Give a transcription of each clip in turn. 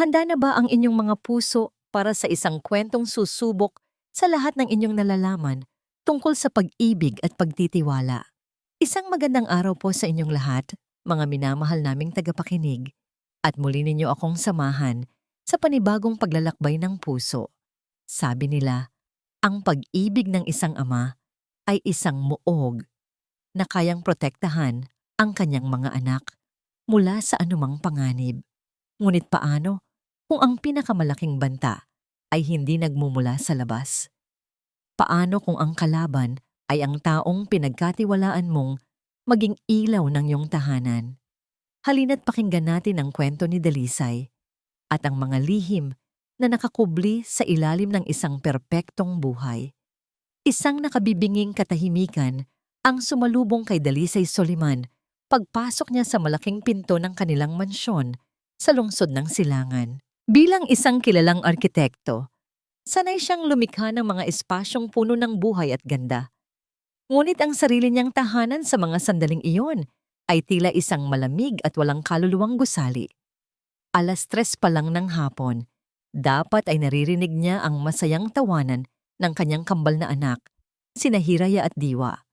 Handa na ba ang inyong mga puso para sa isang kwentong susubok sa lahat ng inyong nalalaman tungkol sa pag-ibig at pagtitiwala? Isang magandang araw po sa inyong lahat, mga minamahal naming tagapakinig, at muli ninyo akong samahan sa panibagong paglalakbay ng puso. Sabi nila, ang pag-ibig ng isang ama ay isang muog na kayang protektahan ang kanyang mga anak mula sa anumang panganib. Ngunit paano kung ang pinakamalaking banta ay hindi nagmumula sa labas? Paano kung ang kalaban ay ang taong pinagkatiwalaan mong maging ilaw ng iyong tahanan? Halina't pakinggan natin ang kwento ni Dalisay at ang mga lihim na nakakubli sa ilalim ng isang perpektong buhay. Isang nakabibinging katahimikan ang sumalubong kay Dalisay Soliman pagpasok niya sa malaking pinto ng kanilang mansyon sa lungsod ng Silangan. Bilang isang kilalang arkitekto, sanay siyang lumikha ng mga espasyong puno ng buhay at ganda. Ngunit ang sarili niyang tahanan sa mga sandaling iyon ay tila isang malamig at walang kaluluwang gusali. 3:00 pa lang ng hapon, dapat ay naririnig niya ang masayang tawanan ng kanyang kambal na anak, sina Hiraya at Diwa.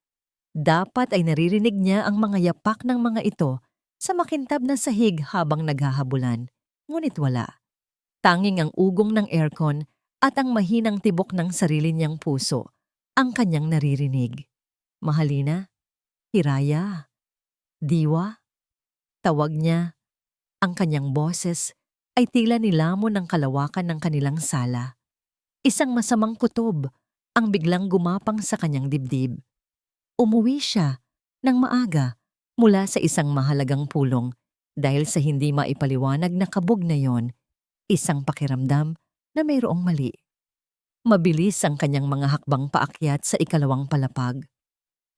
Dapat ay naririnig niya ang mga yapak ng mga ito sa makintab na sahig habang naghahabulan. Ngunit wala. Tanging ang ugong ng aircon at ang mahinang tibok ng sarili niyang puso ang kanyang naririnig. Mahalina, Hiraya, Diwa, tawag niya. Ang kanyang boses ay tila nilamon ng kalawakan ng kanilang sala. Isang masamang kutob ang biglang gumapang sa kanyang dibdib. Umuwi siya ng maaga mula sa isang mahalagang pulong dahil sa hindi maipaliwanag na kabog na yon, isang pakiramdam na mayroong mali. Mabilis ang kanyang mga hakbang paakyat sa ikalawang palapag.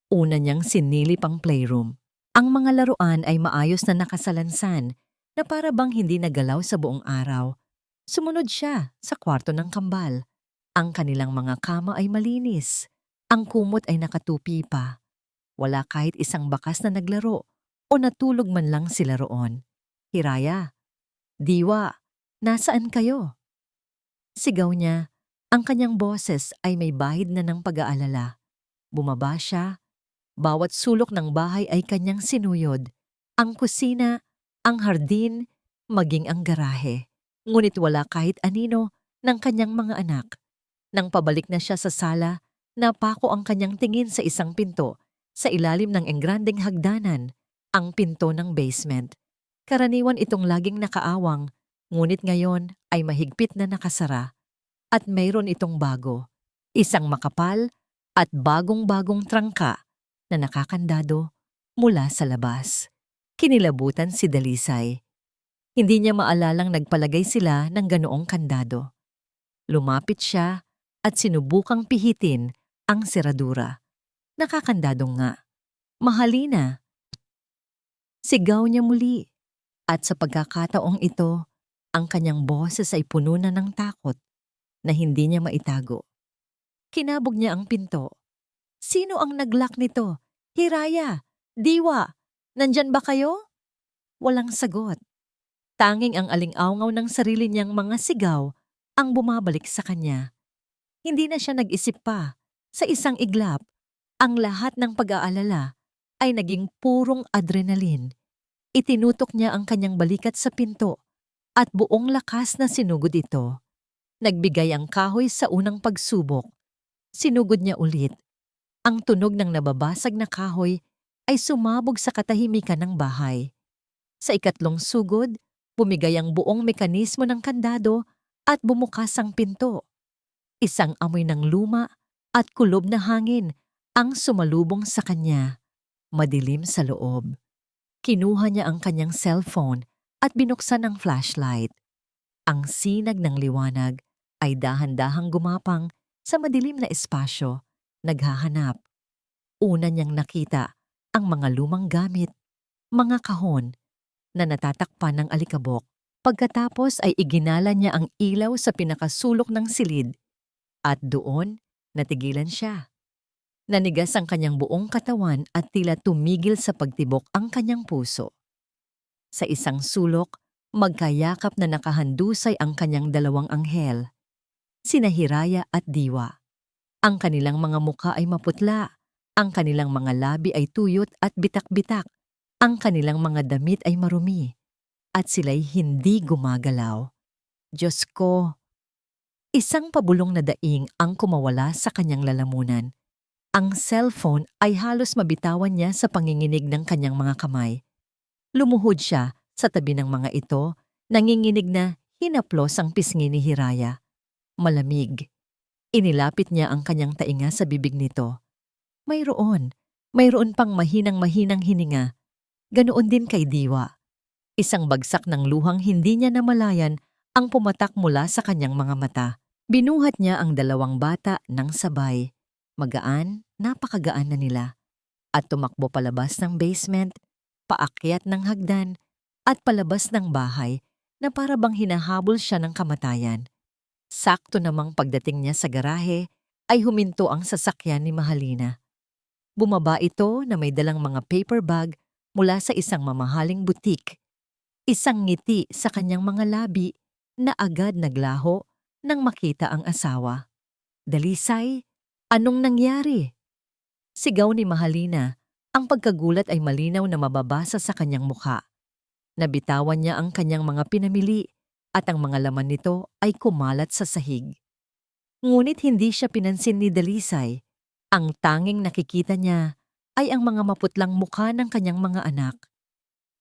Una niyang sinilip ang playroom. Ang mga laruan ay maayos na nakasalansan na para bang hindi nagalaw sa buong araw. Sumunod siya sa kwarto ng kambal. Ang kanilang mga kama ay malinis. Ang kumot ay nakatupi pa. Wala kahit isang bakas na naglaro o natulog man lang sila roon. Hiraya, Diwa, nasaan kayo? Sigaw niya. Ang kanyang boses ay may bahid na ng pag-aalala. Bumaba siya. Bawat sulok ng bahay ay kanyang sinuyod. Ang kusina, ang hardin, maging ang garahe. Ngunit wala kahit anino ng kanyang mga anak. Nang pabalik na siya sa sala, napako ang kanyang tingin sa isang pinto sa ilalim ng engrandeng hagdanan, ang pinto ng basement. Karaniwan itong laging nakaawang, ngunit ngayon ay mahigpit na nakasara. At mayroon itong bago, isang makapal at bagong-bagong trangka na nakakandado mula sa labas. Kinilabutan si Dalisay. Hindi niya maalalang nagpalagay sila ng ganoong kandado. Lumapit siya at sinubukang pihitin ang seradura. Nakakandado nga. Mahalina. Sigaw niya muli. At sa pagkakataong ito, ang kanyang boses ay puno na ng takot na hindi niya maitago. Kinabog niya ang pinto. Sino ang naglock nito? Hiraya, Diwa, nandyan ba kayo? Walang sagot. Tanging ang aling-awngaw ng sarili niyang mga sigaw ang bumabalik sa kanya. Hindi na siya nag-isip pa. Sa isang iglap, ang lahat ng pag-aalala ay naging purong adrenaline. Itinutok niya ang kanyang balikat sa pinto at buong lakas na sinugod ito. Nagbigay ang kahoy sa unang pagsubok. Sinugod niya ulit. Ang tunog ng nababasag na kahoy ay sumabog sa katahimikan ng bahay. Sa ikatlong sugod, bumigay ang buong mekanismo ng kandado at bumukas ang pinto. Isang amoy ng luma at kulob na hangin ang sumalubong sa kanya. Madilim sa loob. Kinuha niya ang kanyang cellphone at binuksan ang flashlight. Ang sinag ng liwanag ay dahan-dahang gumapang sa madilim na espasyo, naghahanap. Una niyang nakita ang mga lumang gamit, mga kahon na natatakpan ng alikabok. Pagkatapos ay iginala niya ang ilaw sa pinakasulok ng silid at doon natigilan siya. Nanigas ang kanyang buong katawan at tila tumigil sa pagtibok ang kanyang puso. Sa isang sulok, Magkayakap na nakahandusay ang kanyang dalawang anghel, sina Hiraya at Diwa. Ang kanilang mga mukha ay maputla, ang kanilang mga labi ay tuyot at bitak-bitak, ang kanilang mga damit ay marumi, at sila'y hindi gumagalaw. Diyos ko! Isang pabulong na daing ang kumawala sa kanyang lalamunan. Ang cellphone ay halos mabitawan niya sa panginginig ng kanyang mga kamay. Lumuhod siya sa tabi ng mga ito, nanginginig na hinaplos ang pisngi ni Hiraya. Malamig. Inilapit niya ang kanyang tainga sa bibig nito. Mayroon pang mahinang-mahinang hininga. Ganoon din kay Diwa. Isang bagsak ng luhang hindi niya namalayan ang pumatak mula sa kanyang mga mata. Binuhat niya ang dalawang bata ng sabay. Magaan, napakagaan na nila. At tumakbo palabas ng basement, paakyat ng hagdan, at palabas ng bahay na para bang hinahabol siya ng kamatayan. Sakto namang pagdating niya sa garahe ay huminto ang sasakyan ni Mahalina. Bumaba ito na may dalang mga paper bag mula sa isang mamahaling butik. Isang ngiti sa kanyang mga labi na agad naglaho nang makita ang asawa. Dalisay, anong nangyari? Sigaw ni Mahalina. Ang pagkagulat ay malinaw na mababasa sa kanyang mukha. Nabitawan niya ang kanyang mga pinamili at ang mga laman nito ay kumalat sa sahig. Ngunit hindi siya pinansin ni Dalisay. Ang tanging nakikita niya ay ang mga maputlang mukha ng kanyang mga anak.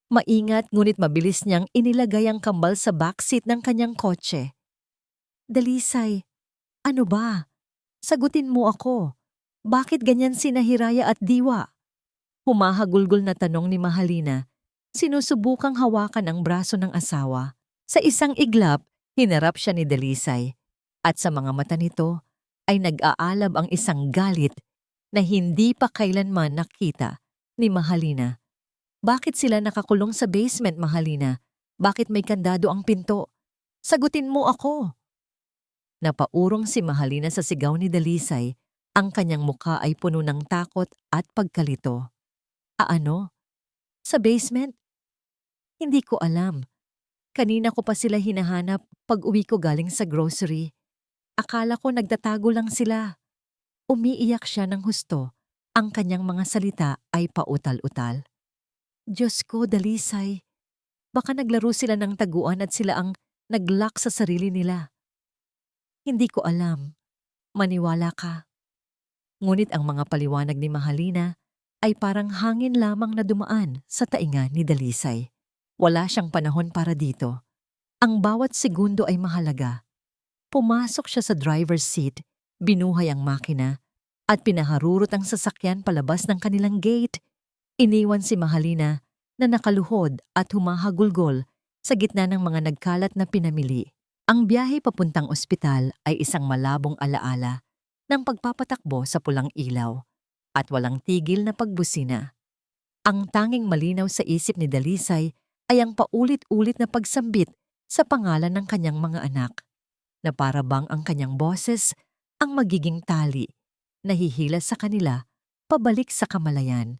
Maingat ngunit mabilis niyang inilagay ang kambal sa backseat ng kanyang kotse. Dalisay, ano ba? Sagutin mo ako. Bakit ganyan sina Hiraya at Diwa? Humahagulgol na tanong ni Mahalina. Sinusubukang hawakan ang braso ng asawa. Sa isang iglap, hinarap siya ni Dalisay. At sa mga mata nito ay nag-aalab ang isang galit na hindi pa kailanman nakita ni Mahalina. Bakit sila nakakulong sa basement, Mahalina? Bakit may kandado ang pinto? Sagutin mo ako! Napaurong si Mahalina sa sigaw ni Dalisay. Ang kanyang mukha ay puno ng takot at pagkalito. Ano? Sa basement? Hindi ko alam. Kanina ko pa sila hinahanap pag uwi ko galing sa grocery. Akala ko nagtatago lang sila. Umiiyak siya ng husto. Ang kanyang mga salita ay pautal-utal. Diyos ko, Dalisay. Baka naglaro sila ng taguan at sila ang nag-lock sa sarili nila. Hindi ko alam. Maniwala ka. Ngunit ang mga paliwanag ni Mahalina ay parang hangin lamang na dumaan sa tainga ni Dalisay. Wala siyang panahon para dito. Ang bawat segundo ay mahalaga. Pumasok siya sa driver's seat, binuhay ang makina, at pinaharurot ang sasakyan palabas ng kanilang gate. Iniwan si Mahalina na nakaluhod at humahagulgol sa gitna ng mga nagkalat na pinamili. Ang biyahe papuntang ospital ay isang malabong alaala ng pagpapatakbo sa pulang ilaw at walang tigil na pagbusina. Ang tanging malinaw sa isip ni Dalisay ay ang paulit-ulit na pagsambit sa pangalan ng kanyang mga anak, na para bang ang kanyang boses ang magiging tali na hihila sa kanila pabalik sa kamalayan.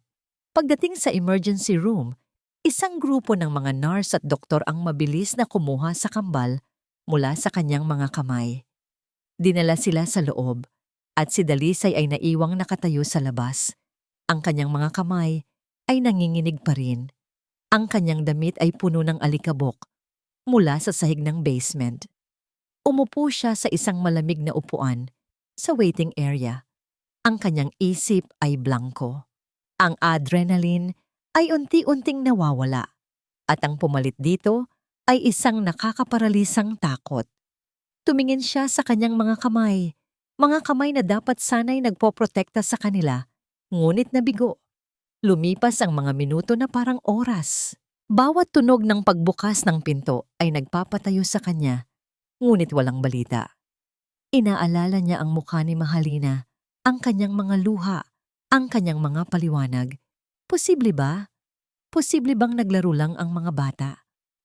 Pagdating sa emergency room, isang grupo ng mga nurse at doktor ang mabilis na kumuha sa kambal mula sa kanyang mga kamay. Dinala sila sa loob at si Dalisay ay naiwang nakatayo sa labas. Ang kanyang mga kamay ay nanginginig pa rin. Ang kanyang damit ay puno ng alikabok mula sa sahig ng basement. Umupo siya sa isang malamig na upuan sa waiting area. Ang kanyang isip ay blanko. Ang adrenaline ay unti-unting nawawala at ang pumalit dito ay isang nakakaparalisang takot. Tumingin siya sa kanyang mga kamay na dapat sana'y nagpoprotekta sa kanila, ngunit nabigo. Lumipas ang mga minuto na parang oras. Bawat tunog ng pagbukas ng pinto ay nagpapatayo sa kanya, ngunit walang balita. Inaalala niya ang mukha ni Mahalina, ang kanyang mga luha, ang kanyang mga paliwanag. Posible ba? Posible bang naglaro lang ang mga bata?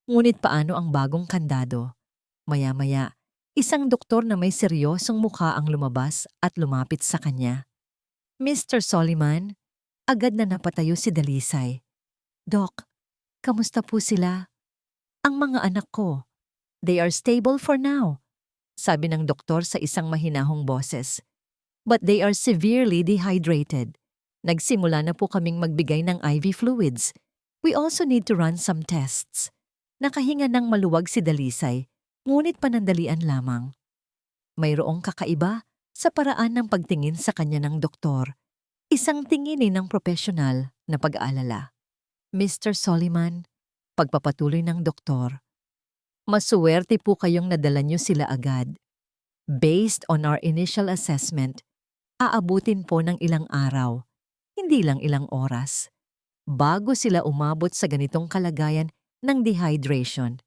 Ngunit paano ang bagong kandado? Maya-maya, isang doktor na may seryosong mukha ang lumabas at lumapit sa kanya. Mr. Soliman, agad na napatayo si Dalisay. Doc, kamusta po sila? Ang mga anak ko, they are stable for now, sabi ng doktor sa isang mahinahong boses. But they are severely dehydrated. Nagsimula na po kaming magbigay ng IV fluids. We also need to run some tests. Nakahinga ng maluwag si Dalisay, ngunit panandalian lamang. Mayroong kakaiba sa paraan ng pagtingin sa kanya ng doktor. Isang tingin ng profesional na pag-aalala. Mr. Soliman, pagpapatuloy ng doktor, masuwerte po kayong nadala niyo sila agad. Based on our initial assessment, aabutin po ng ilang araw, hindi lang ilang oras, bago sila umabot sa ganitong kalagayan ng dehydration.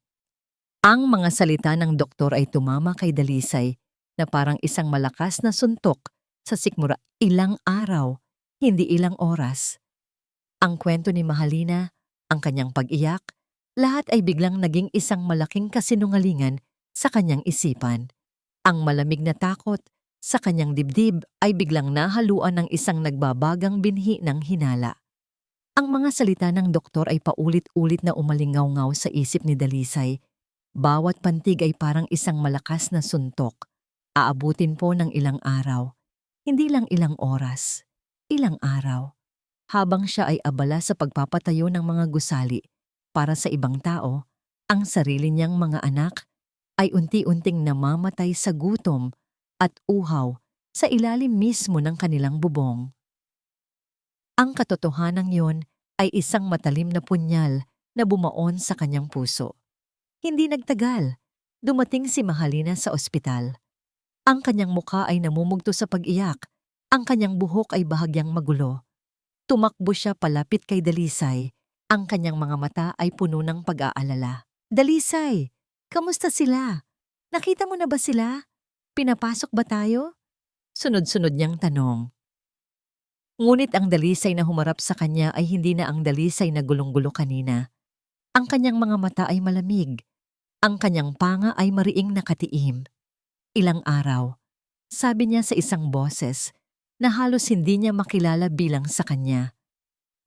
Ang mga salita ng doktor ay tumama kay Dalisay na parang isang malakas na suntok sa sikmura. Ilang araw, hindi ilang oras. Ang kwento ni Mahalina, ang kanyang pag-iyak, lahat ay biglang naging isang malaking kasinungalingan sa kanyang isipan. Ang malamig na takot sa kanyang dibdib ay biglang nahaluan ng isang nagbabagang binhi ng hinala. Ang mga salita ng doktor ay paulit-ulit na umalingaw-ngaw sa isip ni Dalisay. Bawat pantig ay parang isang malakas na suntok. Aabutin po ng ilang araw, hindi lang ilang oras, ilang araw. Habang siya ay abala sa pagpapatayo ng mga gusali para sa ibang tao, ang sarili niyang mga anak ay unti-unting namamatay sa gutom at uhaw sa ilalim mismo ng kanilang bubong. Ang katotohanan yon ay isang matalim na punyal na bumaon sa kanyang puso. Hindi nagtagal, dumating si Mahalina sa ospital. Ang kanyang mukha ay namumugto sa pag-iyak, ang kanyang buhok ay bahagyang magulo. Tumakbo siya palapit kay Dalisay, ang kanyang mga mata ay puno ng pag-aalala. Dalisay, kamusta sila? Nakita mo na ba sila? Pinapasok ba tayo? Sunod-sunod niyang tanong. Ngunit ang Dalisay na humarap sa kanya ay hindi na ang Dalisay na gulong-gulo kanina. Ang kanyang mga mata ay malamig. Ang kanyang panga ay mariing nakatiim. Ilang araw, sabi niya sa isang boses na halos hindi niya makilala bilang sa kanya.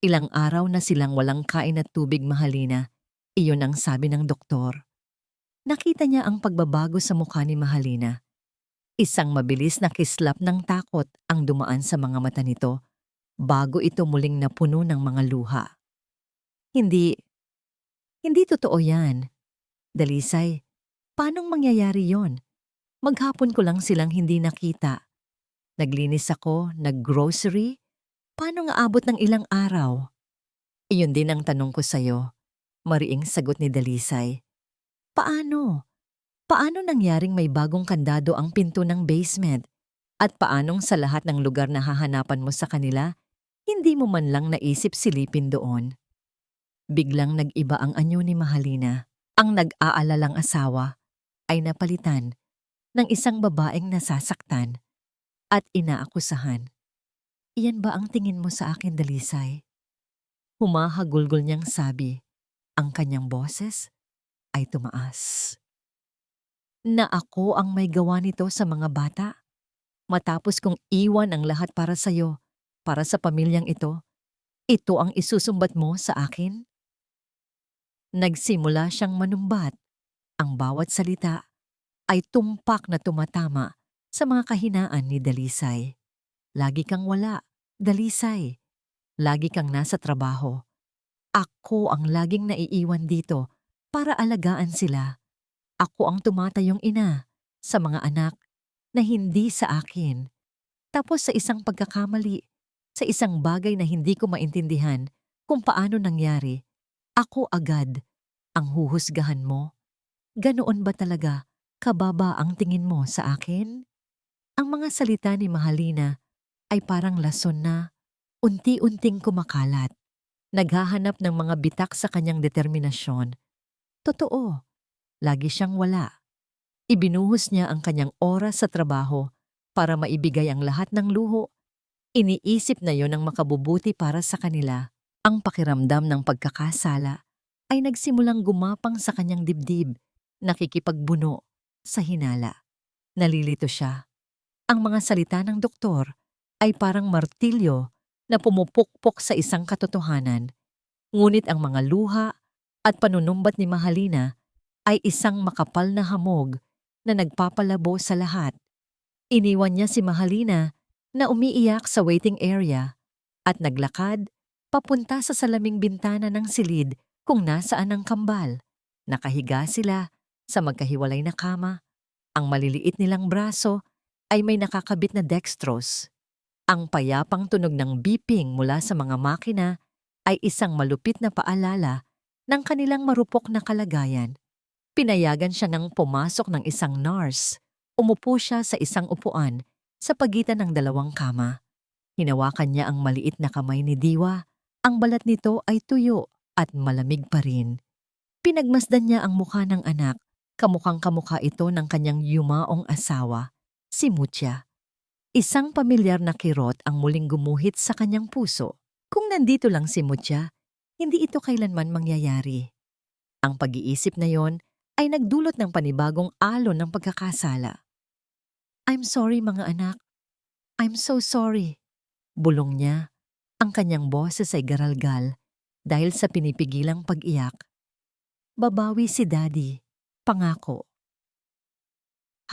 Ilang araw na silang walang kain at tubig, Mahalina. Iyon ang sabi ng doktor. Nakita niya ang pagbabago sa mukha ni Mahalina. Isang mabilis na kislap ng takot ang dumaan sa mga mata nito bago ito muling napuno ng mga luha. Hindi totoo yan. Dalisay, paanong mangyayari yon? Maghapon ko lang silang hindi nakita. Naglinis ako, naggrocery. Paano nga abot ng ilang araw? Iyon din ang tanong ko sa'yo. Mariing sagot ni Dalisay. Paano? Paano nangyaring may bagong kandado ang pinto ng basement? At paanong sa lahat ng lugar na hahanapan mo sa kanila, hindi mo man lang naisip silipin doon? Biglang nag-iba ang anyo ni Mahalina. Ang nag-aalalang asawa ay napalitan ng isang babaeng nasasaktan at inaakusahan. Iyan ba ang tingin mo sa akin, Dalisay? Humahagulgol niyang sabi. Ang kanyang boses ay tumaas. Na ako ang may gawa nito sa mga bata? Matapos kong iwan ang lahat para sa'yo, para sa pamilyang ito, ito ang isusumbat mo sa akin? Nagsimula siyang manumbat. Ang bawat salita ay tumpak na tumatama sa mga kahinaan ni Dalisay. Lagi kang wala, Dalisay. Lagi kang nasa trabaho. Ako ang laging naiiwan dito para alagaan sila. Ako ang tumatayong ina sa mga anak na hindi sa akin. Tapos sa isang pagkakamali, sa isang bagay na hindi ko maintindihan kung paano nangyari, ako agad ang huhusgahan mo. Ganoon ba talaga kababa ang tingin mo sa akin? Ang mga salita ni Mahalina ay parang lason na unti-unting kumakalat. Naghahanap ng mga bitak sa kanyang determinasyon. Totoo, lagi siyang wala. Ibinuhos niya ang kanyang oras sa trabaho para maibigay ang lahat ng luho. Iniisip na yon ang makabubuti para sa kanila. Ang pakiramdam ng pagkakasala ay nagsimulang gumapang sa kanyang dibdib, nakikipagbuno sa hinala. Nalilito siya. Ang mga salita ng doktor ay parang martilyo na pumupukpok sa isang katotohanan. Ngunit ang mga luha at panunumbat ni Mahalina ay isang makapal na hamog na nagpapalabo sa lahat. Iniwan niya si Mahalina na umiiyak sa waiting area at naglakad papunta sa salaming bintana ng silid kung nasaan ang kambal. Nakahiga sila sa magkahiwalay na kama. Ang maliliit nilang braso ay may nakakabit na dextrose. Ang payapang tunog ng beeping mula sa mga makina ay isang malupit na paalala ng kanilang marupok na kalagayan. Pinayagan siya ng pumasok ng isang nurse. Umupo siya sa isang upuan sa pagitan ng dalawang kama. Hinawakan niya ang maliit na kamay ni Diwa. Ang balat nito ay tuyo at malamig pa rin. Pinagmasdan niya ang mukha ng anak. Kamukhang kamukha ito ng kanyang yumaong asawa, si Mutya. Isang pamilyar na kirot ang muling gumuhit sa kanyang puso. Kung nandito lang si Mutya, hindi ito kailanman mangyayari. Ang pag-iisip na yon ay nagdulot ng panibagong alon ng pagkakasala. "I'm sorry mga anak. I'm so sorry." Bulong niya. Ang kanyang boses ay garalgal dahil sa pinipigilang pag-iyak. "Babawi si Daddy, pangako."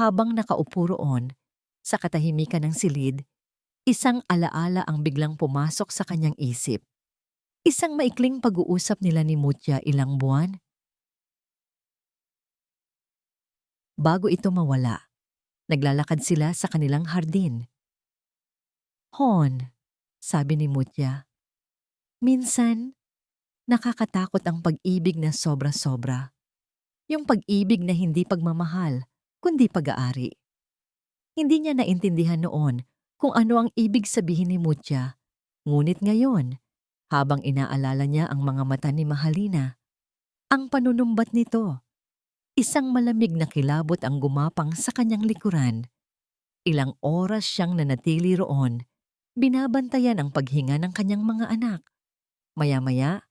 Habang nakaupo roon, sa katahimikan ng silid, isang alaala ang biglang pumasok sa kanyang isip. Isang maikling pag-uusap nila ni Mutya ilang buwan. Bago ito mawala, naglalakad sila sa kanilang hardin. "Hon," sabi ni Mutya, "minsan, nakakatakot ang pag-ibig na sobra-sobra. Yung pag-ibig na hindi pagmamahal, kundi pag-aari." Hindi niya naintindihan noon kung ano ang ibig sabihin ni Mutya. Ngunit ngayon, habang inaalala niya ang mga mata ni Mahalina, ang panunumbat nito, isang malamig na kilabot ang gumapang sa kanyang likuran. Ilang oras siyang nanatili roon, binabantayan ang paghinga ng kanyang mga anak. Maya-maya,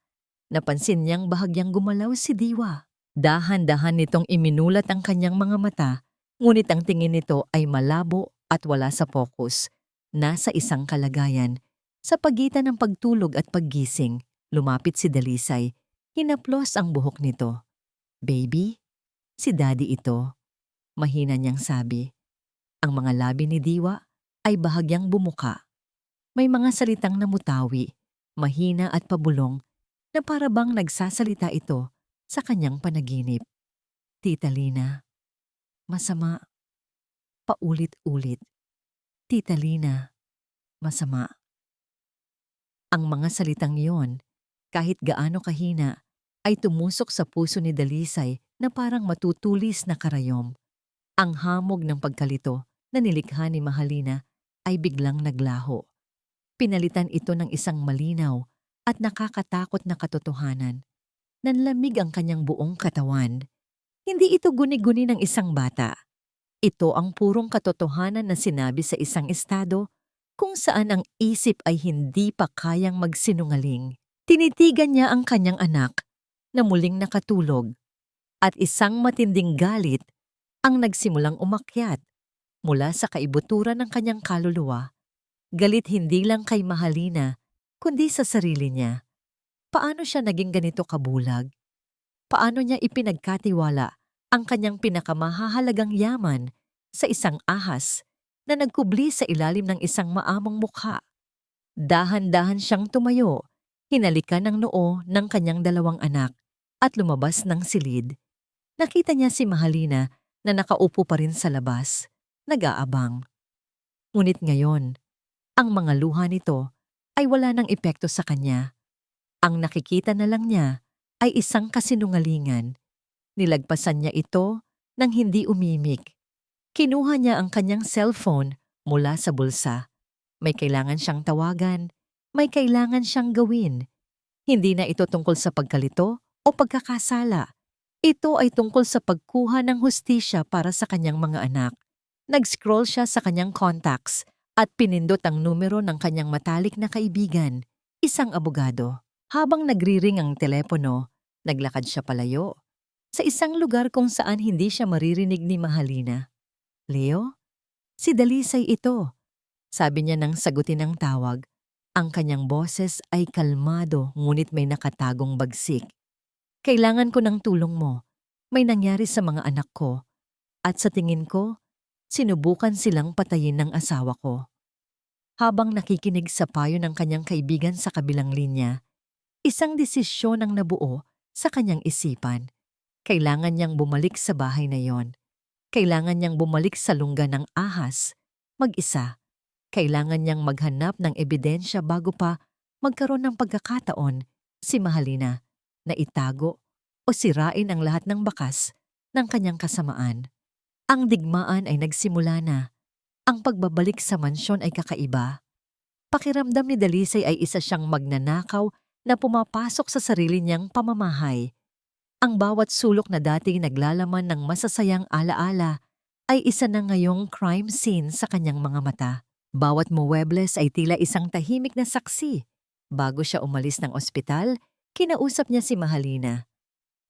napansin niyang bahagyang gumalaw si Diwa. Dahan-dahan nitong iminulat ang kanyang mga mata, ngunit ang tingin nito ay malabo at wala sa focus. Nasa isang kalagayan, sa pagitan ng pagtulog at paggising, lumapit si Dalisay. Hinaplos ang buhok nito. "Baby, si Daddy ito," mahina niyang sabi. Ang mga labi ni Diwa ay bahagyang bumuka. May mga salitang namutawi, mahina at pabulong na para bang nagsasalita ito sa kanyang panaginip. "Tita Lina, masama." Paulit-ulit. "Tita Lina, masama." Ang mga salitang iyon, kahit gaano kahina, ay tumusok sa puso ni Dalisay na parang matutulis na karayom. Ang hamog ng pagkalito na nilikha ni Mahalina ay biglang naglaho. Pinalitan ito ng isang malinaw at nakakatakot na katotohanan. Nanlamig ang kanyang buong katawan. Hindi ito guni-guni ng isang bata. Ito ang purong katotohanan na sinabi sa isang estado kung saan ang isip ay hindi pa kayang magsinungaling. Tinitigan niya ang kanyang anak na muling nakatulog at isang matinding galit ang nagsimulang umakyat mula sa kaibuturan ng kanyang kaluluwa. Galit hindi lang kay Mahalina, kundi sa sarili niya. Paano siya naging ganito kabulag? Paano niya ipinagkatiwala ang kanyang pinakamahahalagang yaman sa isang ahas na nagkubli sa ilalim ng isang maamong mukha? Dahan-dahan siyang tumayo, hinalikan ng noo ng kanyang dalawang anak at lumabas ng silid. Nakita niya si Mahalina na nakaupo pa rin sa labas, nag-aabang. Ngunit ngayon, ang mga luha nito ay wala ng epekto sa kanya. Ang nakikita na lang niya ay isang kasinungalingan. Nilagpasan niya ito nang hindi umimik. Kinuha niya ang kanyang cellphone mula sa bulsa. May kailangan siyang tawagan, may kailangan siyang gawin. Hindi na ito tungkol sa pagkalito o pagkakasala. Ito ay tungkol sa pagkuha ng hustisya para sa kanyang mga anak. Nag-scroll siya sa kanyang contacts at pinindot ang numero ng kanyang matalik na kaibigan, isang abogado. Habang nagriring ang telepono, naglakad siya palayo sa isang lugar kung saan hindi siya maririnig ni Mahalina. "Leo, si Dalisay ito," sabi niya nang sagutin ang tawag. Ang kanyang boses ay kalmado ngunit may nakatagong bagsik. "Kailangan ko ng tulong mo. May nangyari sa mga anak ko at sa tingin ko, sinubukan silang patayin ng asawa ko. Habang nakikinig sa payo ng kanyang kaibigan sa kabilang linya, isang desisyon ang nabuo sa kanyang isipan. Kailangan niyang bumalik sa bahay na yon. Kailangan niyang bumalik sa lungga ng ahas, mag-isa. Kailangan niyang maghanap ng ebidensya bago pa magkaroon ng pagkakataon si Mahalina na itago o sirain ang lahat ng bakas ng kanyang kasamaan. Ang digmaan ay nagsimula na. Ang pagbabalik sa mansyon ay kakaiba. Pakiramdam ni Dalisay ay isa siyang magnanakaw na pumapasok sa sarili niyang pamamahay. Ang bawat sulok na dati naglalaman ng masasayang alaala ay isa na ngayong crime scene sa kanyang mga mata. Bawat muwebles ay tila isang tahimik na saksi. Bago siya umalis ng ospital, kinausap niya si Mahalina.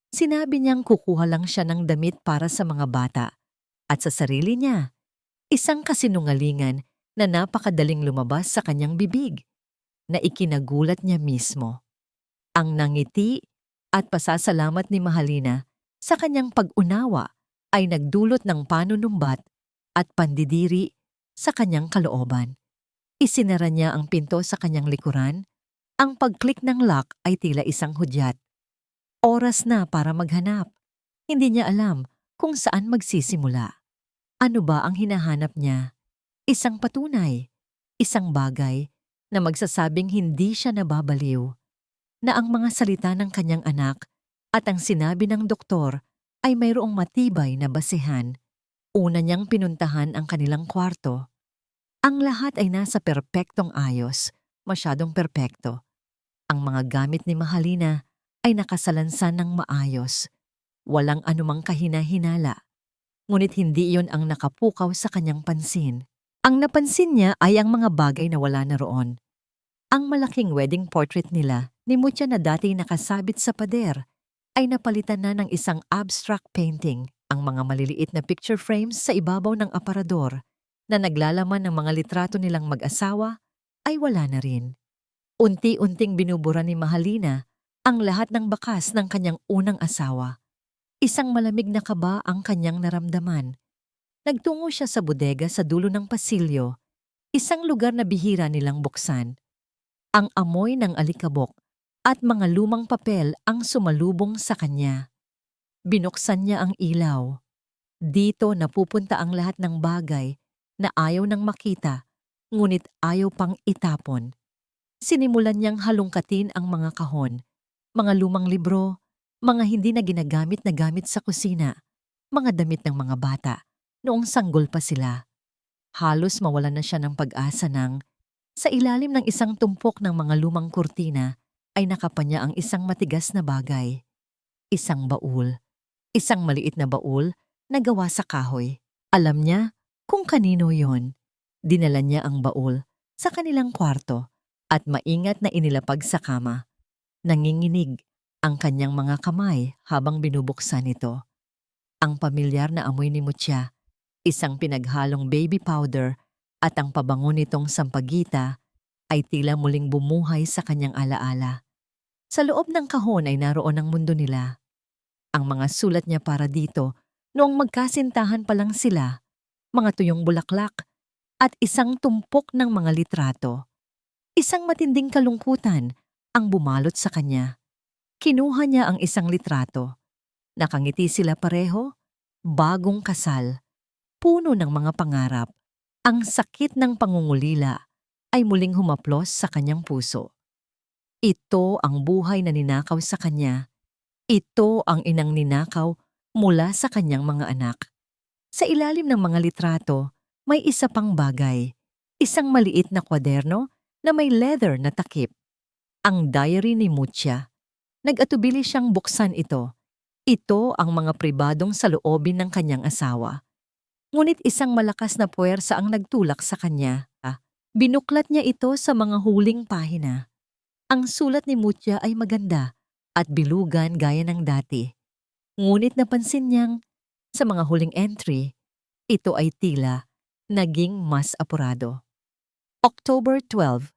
Sinabi niyang kukuha lang siya ng damit para sa mga bata. At sa sarili niya, isang kasinungalingan na napakadaling lumabas sa kanyang bibig, na ikinagulat niya mismo. Ang nangiti at pasasalamat ni Mahalina sa kanyang pag-unawa ay nagdulot ng panunumbat at pandidiri sa kanyang kalooban. Isinara niya ang pinto sa kanyang likuran. Ang pag-click ng lock ay tila isang hudyat. Oras na para maghanap. Hindi niya alam kung saan magsisimula. Ano ba ang hinahanap niya? Isang patunay, isang bagay na magsasabing hindi siya nababaliw, na ang mga salita ng kanyang anak at ang sinabi ng doktor ay mayroong matibay na basehan. Una niyang pinuntahan ang kanilang kwarto. Ang lahat ay nasa perpektong ayos, masyadong perpekto. Ang mga gamit ni Mahalina ay nakasalansan ng maayos. Walang anumang kahina-hinala. Ngunit hindi iyon ang nakapukaw sa kanyang pansin. Ang napansin niya ay ang mga bagay na wala na roon. Ang malaking wedding portrait nila ni Mutya na dati nakasabit sa pader ay napalitan na ng isang abstract painting. Ang mga maliliit na picture frames sa ibabaw ng aparador na naglalaman ng mga litrato nilang mag-asawa ay wala na rin. Unti-unting binubura ni Mahalina ang lahat ng bakas ng kanyang unang asawa. Isang malamig na kaba ang kanyang naramdaman. Nagtungo siya sa bodega sa dulo ng pasilyo, isang lugar na bihira nilang buksan. Ang amoy ng alikabok at mga lumang papel ang sumalubong sa kanya. Binuksan niya ang ilaw. Dito napupunta ang lahat ng bagay na ayaw nang makita, ngunit ayaw pang itapon. Sinimulan niyang halungkatin ang mga kahon, mga lumang libro, mga hindi na ginagamit na gamit sa kusina, mga damit ng mga bata, noong sanggol pa sila. Halos mawalan na siya ng pag-asa nang sa ilalim ng isang tumpok ng mga lumang kurtina ay nakapanya ang isang matigas na bagay. Isang baul. Isang maliit na baul na gawa sa kahoy. Alam niya kung kanino yon. Dinala niya ang baul sa kanilang kwarto at maingat na inilapag sa kama. Nanginginig ang kanyang mga kamay habang binubuksan ito. Ang pamilyar na amoy ni Mutya, isang pinaghalong baby powder at ang pabango nitong sampagita ay tila muling bumuhay sa kanyang alaala. Sa loob ng kahon ay naroon ang mundo nila. Ang mga sulat niya para dito noong magkasintahan pa lang sila, mga tuyong bulaklak at isang tumpok ng mga litrato. Isang matinding kalungkutan ang bumalot sa kanya. Kinuha niya ang isang litrato. Nakangiti sila pareho, bagong kasal, puno ng mga pangarap. Ang sakit ng pangungulila ay muling humaplos sa kanyang puso. Ito ang buhay na ninakaw sa kanya. Ito ang inang ninakaw mula sa kanyang mga anak. Sa ilalim ng mga litrato, may isa pang bagay. Isang maliit na kwaderno na may leather na takip. Ang diary ni Mutya. Nag-atubili siyang buksan ito. Ito ang mga pribadong saloobin ng kanyang asawa. Ngunit isang malakas na puwersa ang nagtulak sa kanya. Binuklat niya ito sa mga huling pahina. Ang sulat ni Mutya ay maganda at bilugan gaya ng dati. Ngunit napansin niyang sa mga huling entry, ito ay tila naging mas apurado. October 12.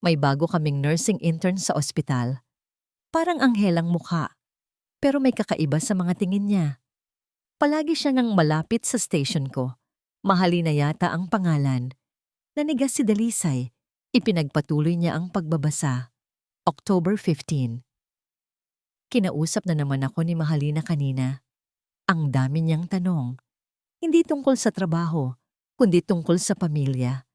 May bago kaming nursing intern sa ospital. Parang anghelang mukha. Pero may kakaiba sa mga tingin niya. Palagi siya ngang malapit sa station ko. Mahalina yata ang pangalan. Nanigas si Dalisay. Ipinagpatuloy niya ang pagbabasa. October 15. Kinausap na naman ako ni Mahalina kanina. Ang dami niyang tanong. Hindi tungkol sa trabaho, kundi tungkol sa pamilya.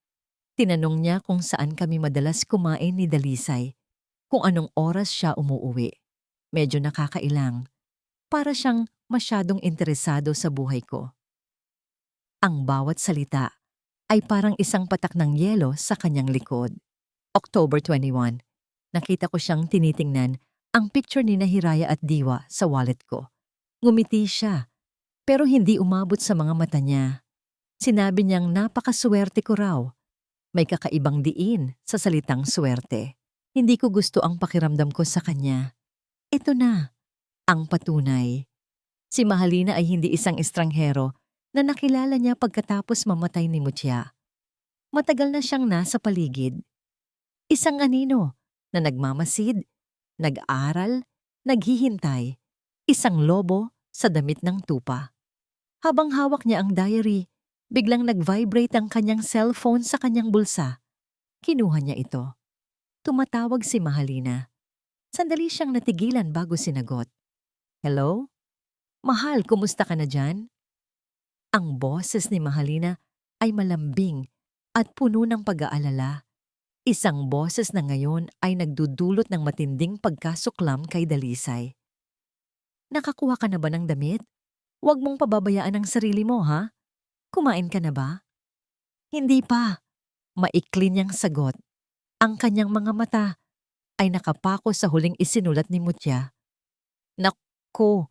Tinanong niya kung saan kami madalas kumain ni Dalisay, kung anong oras siya umuuwi. Medyo nakakailang. Para siyang masyadong interesado sa buhay ko. Ang bawat salita ay parang isang patak ng yelo sa kanyang likod. October 21. Nakita ko siyang tinitingnan ang picture ni Hiraya at Diwa sa wallet ko. Ngumiti siya, pero hindi umabot sa mga mata niya. Sinabi niyang napakaswerte ko raw. May kakaibang diin sa salitang swerte. Hindi ko gusto ang pakiramdam ko sa kanya. Ito na, ang patunay. Si Mahalina ay hindi isang estranghero na nakilala niya pagkatapos mamatay ni Mutya. Matagal na siyang nasa paligid. Isang anino na nagmamasid, nag-aral, naghihintay. Isang lobo sa damit ng tupa. Habang hawak niya ang diary, biglang nag-vibrate ang kanyang cellphone sa kanyang bulsa. Kinuha niya ito. Tumatawag si Mahalina. Sandali siyang natigilan bago sinagot. Hello? Mahal, kumusta ka na dyan? Ang boses ni Mahalina ay malambing at puno ng pag-aalala. Isang boses na ngayon ay nagdudulot ng matinding pagkasuklam kay Dalisay. Nakakuha ka na ba ng damit? Huwag mong pababayaan ang sarili mo, ha? Kumain ka na ba? Hindi pa. Maikli niyang sagot. Ang kanyang mga mata ay nakapako sa huling isinulat ni Mutya. Naku,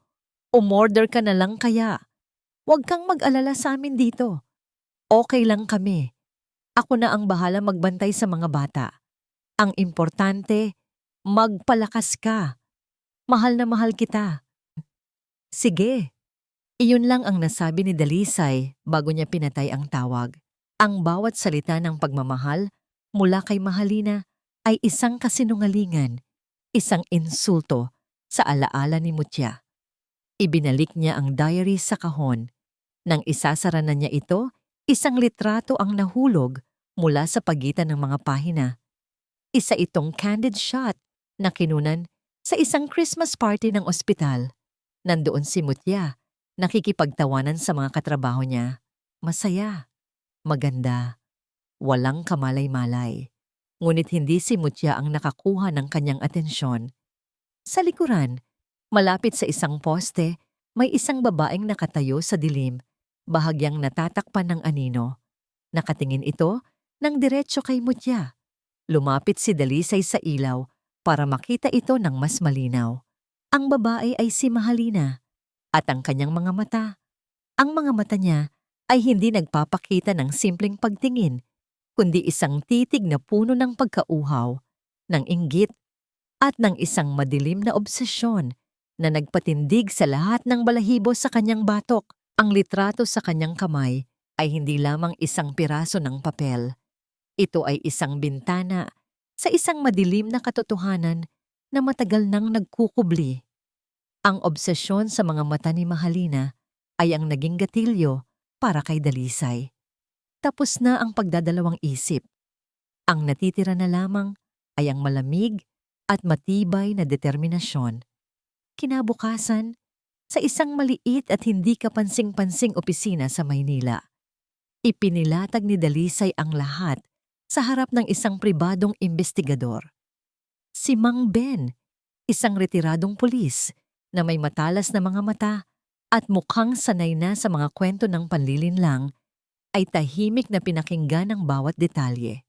umorder ka na lang kaya. Huwag kang mag-alala sa amin dito. Okay lang kami. Ako na ang bahala magbantay sa mga bata. Ang importante, magpalakas ka. Mahal na mahal kita. Sige. Iyon lang ang nasabi ni Dalisay bago niya pinatay ang tawag. Ang bawat salita ng pagmamahal mula kay Mahalina ay isang kasinungalingan, isang insulto sa alaala ni Mutya. Ibinalik niya ang diary sa kahon. Nang isasara na niya ito, isang litrato ang nahulog mula sa pagitan ng mga pahina. Isa itong candid shot na kinunan sa isang Christmas party ng ospital. Nandoon si Mutya, nakikipagtawanan sa mga katrabaho niya. Masaya, maganda, walang kamalay-malay. Ngunit hindi si Mutya ang nakakuha ng kanyang atensyon. Sa likuran, malapit sa isang poste, may isang babaeng nakatayo sa dilim, bahagyang natatakpan ng anino. Nakatingin ito ng diretso kay Mutya. Lumapit si Dalisay sa ilaw para makita ito ng mas malinaw. Ang babae ay si Mahalina at ang kanyang mga mata. Ang mga mata niya ay hindi nagpapakita ng simpleng pagtingin, kundi isang titig na puno ng pagkauhaw, ng inggit, at ng isang madilim na obsesyon na nagpatindig sa lahat ng balahibo sa kanyang batok. Ang litrato sa kanyang kamay ay hindi lamang isang piraso ng papel. Ito ay isang bintana sa isang madilim na katotohanan na matagal nang nagkukubli. Ang obsesyon sa mga mata ni Mahalina ay ang naging gatilyo para kay Dalisay. Tapos na ang pagdadalawang isip. Ang natitira na lamang ay ang malamig at matibay na determinasyon. Kinabukasan, sa isang maliit at hindi kapansing-pansing opisina sa Maynila, ipinilatag ni Dalisay ang lahat sa harap ng isang pribadong investigador. Si Mang Ben, isang retiradong pulis na may matalas na mga mata at mukhang sanay na sa mga kwento ng panlilinlang, ay tahimik na pinakinggan ang bawat detalye.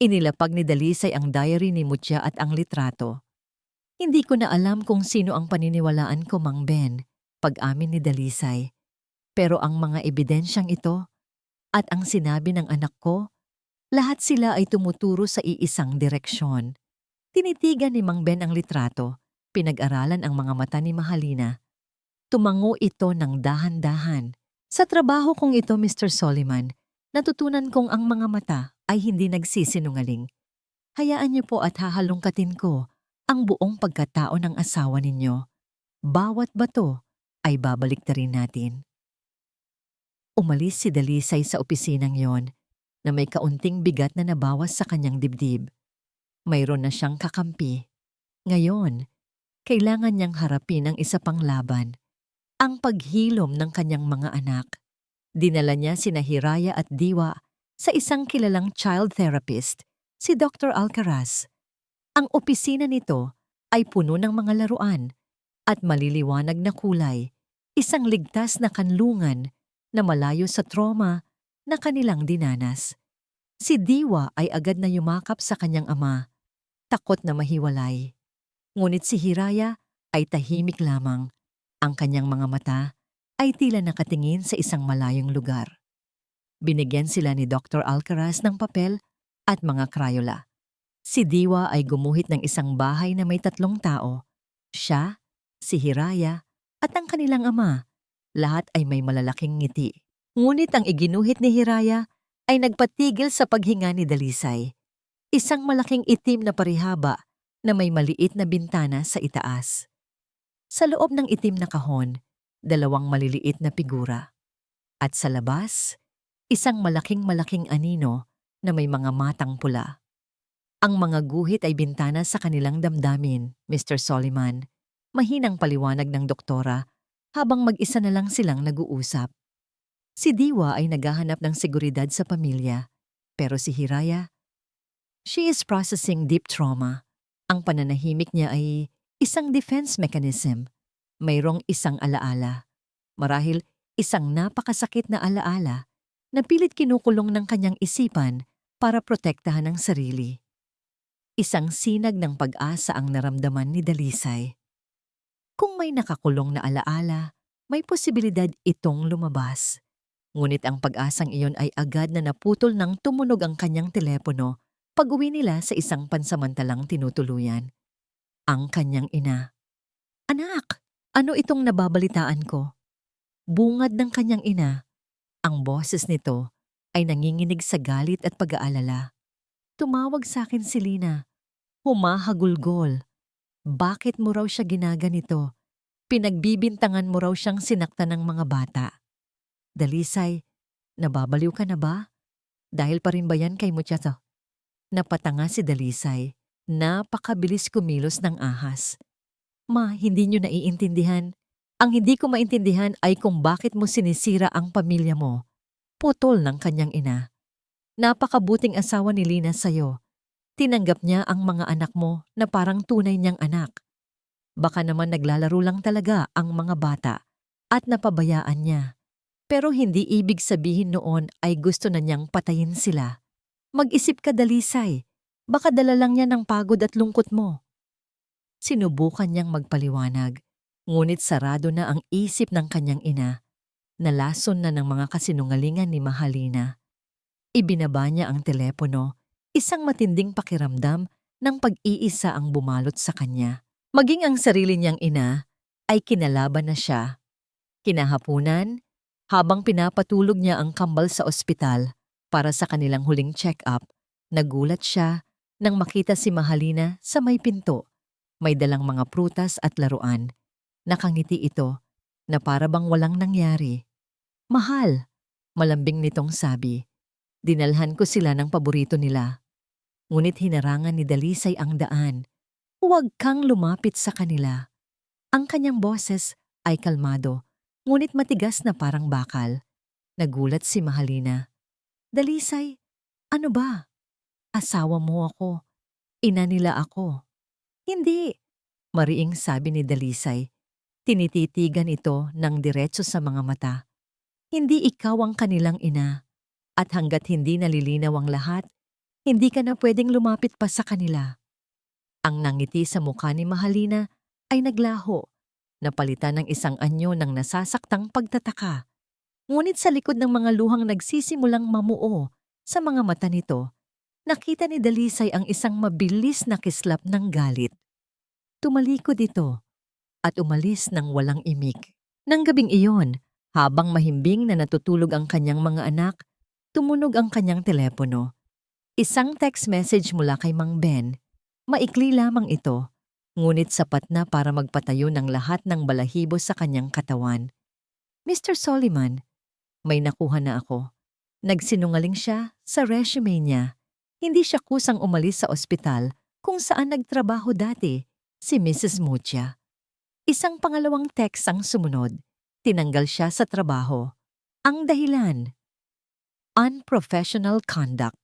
Inilapag ni Dalisay ang diary ni Mutya at ang litrato. Hindi ko na alam kung sino ang paniniwalaan ko, Mang Ben, pag-amin ni Dalisay. Pero ang mga ebidensyang ito at ang sinabi ng anak ko, lahat sila ay tumuturo sa iisang direksyon. Tinitigan ni Mang Ben ang litrato, pinag-aralan ang mga mata ni Mahalina. Tumango ito ng dahan-dahan. Sa trabaho kong ito, Mr. Soliman, natutunan kong ang mga mata ay hindi nagsisinungaling. Hayaan niyo po at hahalungkatin ko ang buong pagkatao ng asawa ninyo. bawat bato ay babaliktarin natin. Umalis si Dalisay sa opisinang yon na may kaunting bigat na nabawas sa kanyang dibdib. Mayroon na siyang kakampi. Ngayon, kailangan niyang harapin ang isa pang laban, ang paghilom ng kanyang mga anak. Dinala niya sina Hiraya at Diwa sa isang kilalang child therapist, si Dr. Alcaraz. Ang opisina nito ay puno ng mga laruan at maliliwanag na kulay, isang ligtas na kanlungan na malayo sa trauma na kanilang dinanas. Si Diwa ay agad na yumakap sa kanyang ama, takot na mahiwalay. Ngunit si Hiraya ay tahimik lamang. Ang kanyang mga mata ay tila nakatingin sa isang malayong lugar. Binigyan sila ni Dr. Alcaraz ng papel at mga krayola. Si Diwa ay gumuhit ng isang bahay na may 3 tao. Siya, si Hiraya, at ang kanilang ama. Lahat ay may malalaking ngiti. Ngunit ang iginuhit ni Hiraya ay nagpatigil sa paghinga ni Dalisay. Isang malaking itim na parihaba na may maliit na bintana sa itaas. Sa loob ng itim na kahon, 2 maliliit na figura. At sa labas, isang malaking anino na may mga matang pula. Ang mga guhit ay bintana sa kanilang damdamin, Mr. Soliman. Mahinang paliwanag ng doktora habang mag-isa na lang silang nag-uusap. Si Diwa ay naghahanap ng seguridad sa pamilya, pero si Hiraya, she is processing deep trauma. Ang pananahimik niya ay isang defense mechanism. Mayroong isang alaala. Marahil isang napakasakit na alaala na pilit kinukulong ng kanyang isipan para protektahan ang sarili. Isang sinag ng pag-asa ang naramdaman ni Dalisay. Kung may nakakulong na alaala, may posibilidad itong lumabas. Ngunit ang pag-asang iyon ay agad na naputol nang tumunog ang kanyang telepono pag-uwi nila sa isang pansamantalang tinutuluyan. Ang kanyang ina. "Anak, ano itong nababalitaan ko?" Bungad ng kanyang ina. Ang boses nito ay nanginginig sa galit at pag-aalala. Tumawag sa akin si Lina. Humahagulgol. Bakit mo raw siya ginaganito? Pinagbibintangan mo raw siyang sinaktan ng mga bata. Dalisay, nababaliw ka na ba? Dahil pa rin ba yan kay Muchacho? Napatanga si Dalisay. Napakabilis kumilos ng ahas. Ma, hindi niyo naiintindihan. Ang hindi ko maintindihan ay kung bakit mo sinisira ang pamilya mo. Putol ng kanyang ina. Napakabuting asawa ni Lina sa'yo. Tinanggap niya ang mga anak mo na parang tunay niyang anak. Baka naman naglalaro lang talaga ang mga bata at napabayaan niya. Pero hindi ibig sabihin noon ay gusto na niyang patayin sila. Mag-isip ka, Dalisay. Baka dala lang niya ng pagod at lungkot mo. Sinubukan niyang magpaliwanag, ngunit sarado na ang isip ng kanyang ina. Nalason na ng mga kasinungalingan ni Mahalina. Ibinaba niya ang telepono, isang matinding pakiramdam ng pag-iisa ang bumalot sa kanya. Maging ang sarili niyang ina ay kinalaban na siya. Kinahapunan, habang pinapatulog niya ang kambal sa ospital para sa kanilang huling check-up, nagulat siya nang makita si Mahalina sa may pinto. May dalang mga prutas at laruan. Nakangiti ito na para bang walang nangyari. "Mahal," malambing nitong sabi. "Dinalhan ko sila ng paborito nila." Ngunit hinarangan ni Dalisay ang daan. "Huwag kang lumapit sa kanila." Ang kanyang boses ay kalmado, ngunit matigas na parang bakal. Nagulat si Mahalina. "Dalisay, ano ba? Asawa mo ako. Ina nila ako." "Hindi," mariing sabi ni Dalisay. Tinititigan ito ng diretso sa mga mata. "Hindi ikaw ang kanilang ina. At hanggat hindi nalilinaw ang lahat, hindi ka na pwedeng lumapit pa sa kanila." Ang nangiti sa mukha ni Mahalina ay naglaho, napalitan ng isang anyo ng nasasaktang pagtataka. Ngunit sa likod ng mga luhang nagsisimulang mamuo sa mga mata nito, nakita ni Dalisay ang isang mabilis na kislap ng galit. Tumalikod ito at umalis ng walang imik. Nang gabing iyon, habang mahimbing na natutulog ang kanyang mga anak, tumunog ang kanyang telepono. Isang text message mula kay Mang Ben. Maikli lamang ito. ngunit sapat na para magpatayo ng lahat ng balahibo sa kanyang katawan. Mr. Soliman, may nakuha na ako. Nagsinungaling siya sa resume niya. Hindi siya kusang umalis sa ospital kung saan nagtrabaho dati si Mrs. Mutia. Isang pangalawang text ang sumunod. Tinanggal siya sa trabaho. Ang dahilan, unprofessional conduct.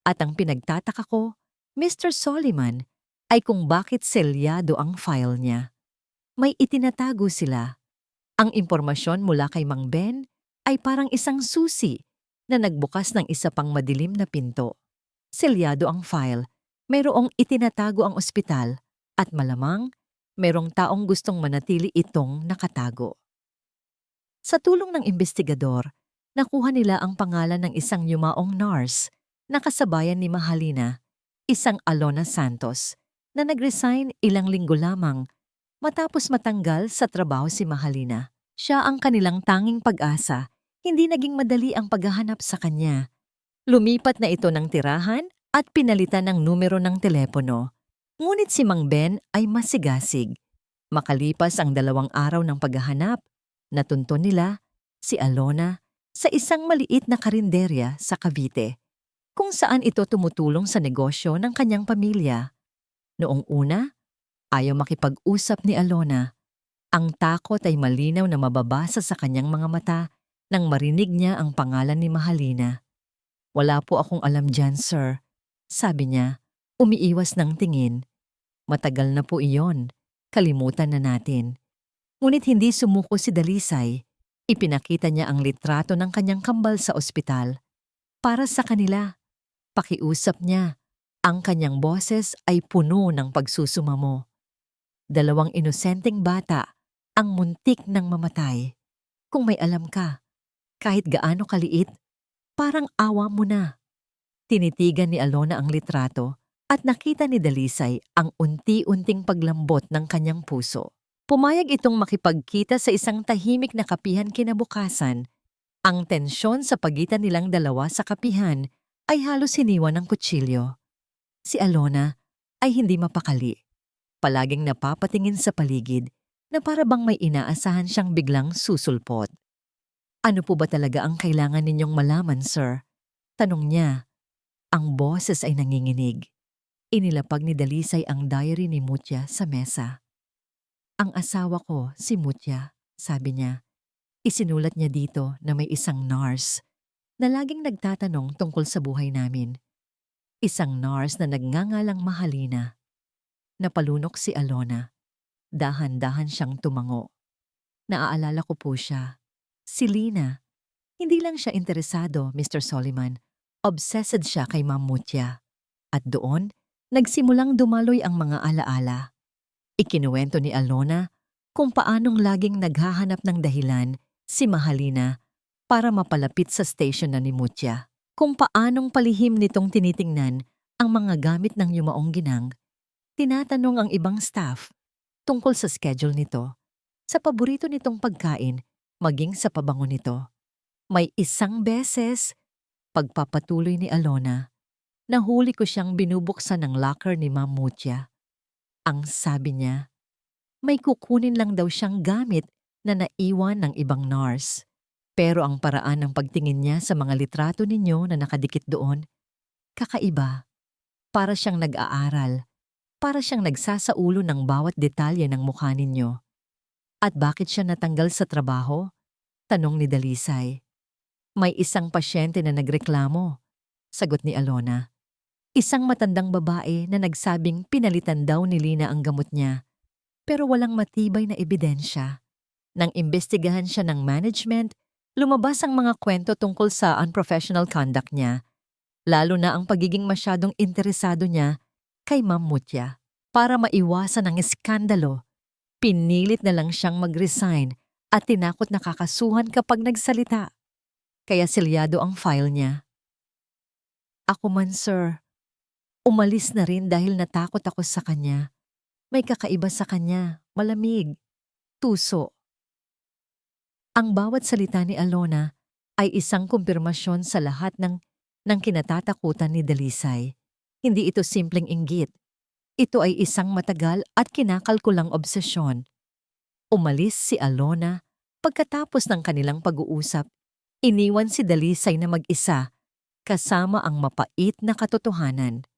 At ang pinagtataka ko, Mr. Soliman, ay kung bakit selyado ang file niya. May itinatago sila. Ang impormasyon mula kay Mang Ben ay parang isang susi na nagbukas ng isa pang madilim na pinto. Selyado ang file, mayroong itinatago ang ospital, at malamang mayroong taong gustong manatili itong nakatago. Sa tulong ng investigador, nakuha nila ang pangalan ng isang yumaong nurse na kasabayan ni Mahalina, isang Alona Santos, na nag-resign ilang linggo lamang matapos matanggal sa trabaho si Mahalina. Siya ang kanilang tanging pag-asa. Hindi naging madali ang paghahanap sa kanya. Lumipat na ito ng tirahan at pinalitan ng numero ng telepono. Ngunit si Mang Ben ay masigasig. Makalipas ang 2 araw ng paghahanap, natunto nila si Alona sa isang maliit na karinderya sa Cavite, kung saan ito tumutulong sa negosyo ng kanyang pamilya. Noong una, ayaw makipag-usap ni Alona. Ang takot ay malinaw na mababasa sa kanyang mga mata nang marinig niya ang pangalan ni Mahalina. "Wala po akong alam dyan, sir," sabi niya, umiiwas ng tingin. "Matagal na po iyon. Kalimutan na natin." Ngunit hindi sumuko si Dalisay. Ipinakita niya ang litrato ng kanyang kambal sa ospital. Para sa kanila, pakiusap niya. Ang kanyang boses ay puno ng pagsusumamo. 2 inosenteng bata ang muntik ng mamatay. Kung may alam ka, kahit gaano kaliit, parang awa mo na. Tinitigan ni Alona ang litrato at nakita ni Dalisay ang unti-unting paglambot ng kanyang puso. Pumayag itong makipagkita sa isang tahimik na kapihan kinabukasan. Ang tensyon sa pagitan nilang dalawa sa kapihan ay halos hiniwa ng kutsilyo. Si Alona ay hindi mapakali. Palaging napapatingin sa paligid na para bang may inaasahan siyang biglang susulpot. "Ano po ba talaga ang kailangan ninyong malaman, sir?" tanong niya. Ang boses ay nanginginig. Inilapag ni Dalisay ang diary ni Mutia sa mesa. "Ang asawa ko, si Mutia," sabi niya. Isinulat niya dito na may isang nurse na laging nagtatanong tungkol sa buhay namin. Isang nurse na nagngangalang Mahalina. Napalunok si Alona. Dahan-dahan siyang tumango. "Naaalala ko po siya. Si Lina. Hindi lang siya interesado, Mr. Soliman. Obsessed siya kay Ma'am Mutia." At doon, nagsimulang dumaloy ang mga alaala. Ikinuwento ni Alona kung paanong laging naghahanap ng dahilan si Mahalina para mapalapit sa station na ni Mutia. Kung paanong palihim nitong tinitingnan ang mga gamit ng yumaong ginang. Tinatanong ang ibang staff tungkol sa schedule nito, sa paborito nitong pagkain, maging sa pabango nito. May isang beses, pagpapatuloy ni Alona, nahuli ko siyang binubuksan ng locker ni Ma'am Mutia. Ang sabi niya, may kukunin lang daw siyang gamit na naiwan ng ibang nurse. Pero ang paraan ng pagtingin niya sa mga litrato ninyo na nakadikit doon, kakaiba. Para siyang nag-aaral. Para siyang nagsasaulo ng bawat detalye ng mukha ninyo. At bakit siya natanggal sa trabaho? Tanong ni Dalisay. May isang pasyente na nagreklamo, sagot ni Alona. Isang matandang babae na nagsabing pinalitan daw ni Lina ang gamot niya, pero walang matibay na ebidensya. Nang imbestigahan siya ng management, lumabas ang mga kwento tungkol sa unprofessional conduct niya, lalo na ang pagiging masyadong interesado niya kay Ma'am Mutia. Para maiwasan ang iskandalo, pinilit na lang siyang mag-resign at tinakot na kakasuhan kapag nagsalita. Kaya selyado ang file niya. Ako man, sir. Umalis na rin dahil natakot ako sa kanya. May kakaiba sa kanya, malamig, tuso. Ang bawat salita ni Alona ay isang kumpirmasyon sa lahat ng kinatatakutan ni Dalisay. Hindi ito simpleng inggit. Ito ay isang matagal at kinakalkulang obsesyon. Umalis si Alona pagkatapos ng kanilang pag-uusap. Iniwan si Dalisay na mag-isa kasama ang mapait na katotohanan.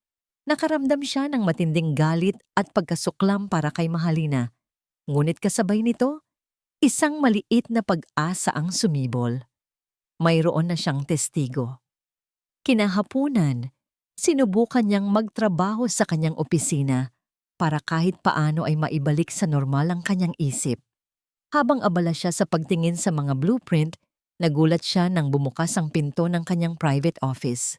Nakaramdam siya ng matinding galit at pagkasuklam para kay Mahalina. Ngunit kasabay nito, isang maliit na pag-asa ang sumibol. Mayroon na siyang testigo. Kinahapunan, sinubukan niyang magtrabaho sa kanyang opisina para kahit paano ay maibalik sa normal ang kanyang isip. Habang abala siya sa pagtingin sa mga blueprint, nagulat siya nang bumukas ang pinto ng kanyang private office.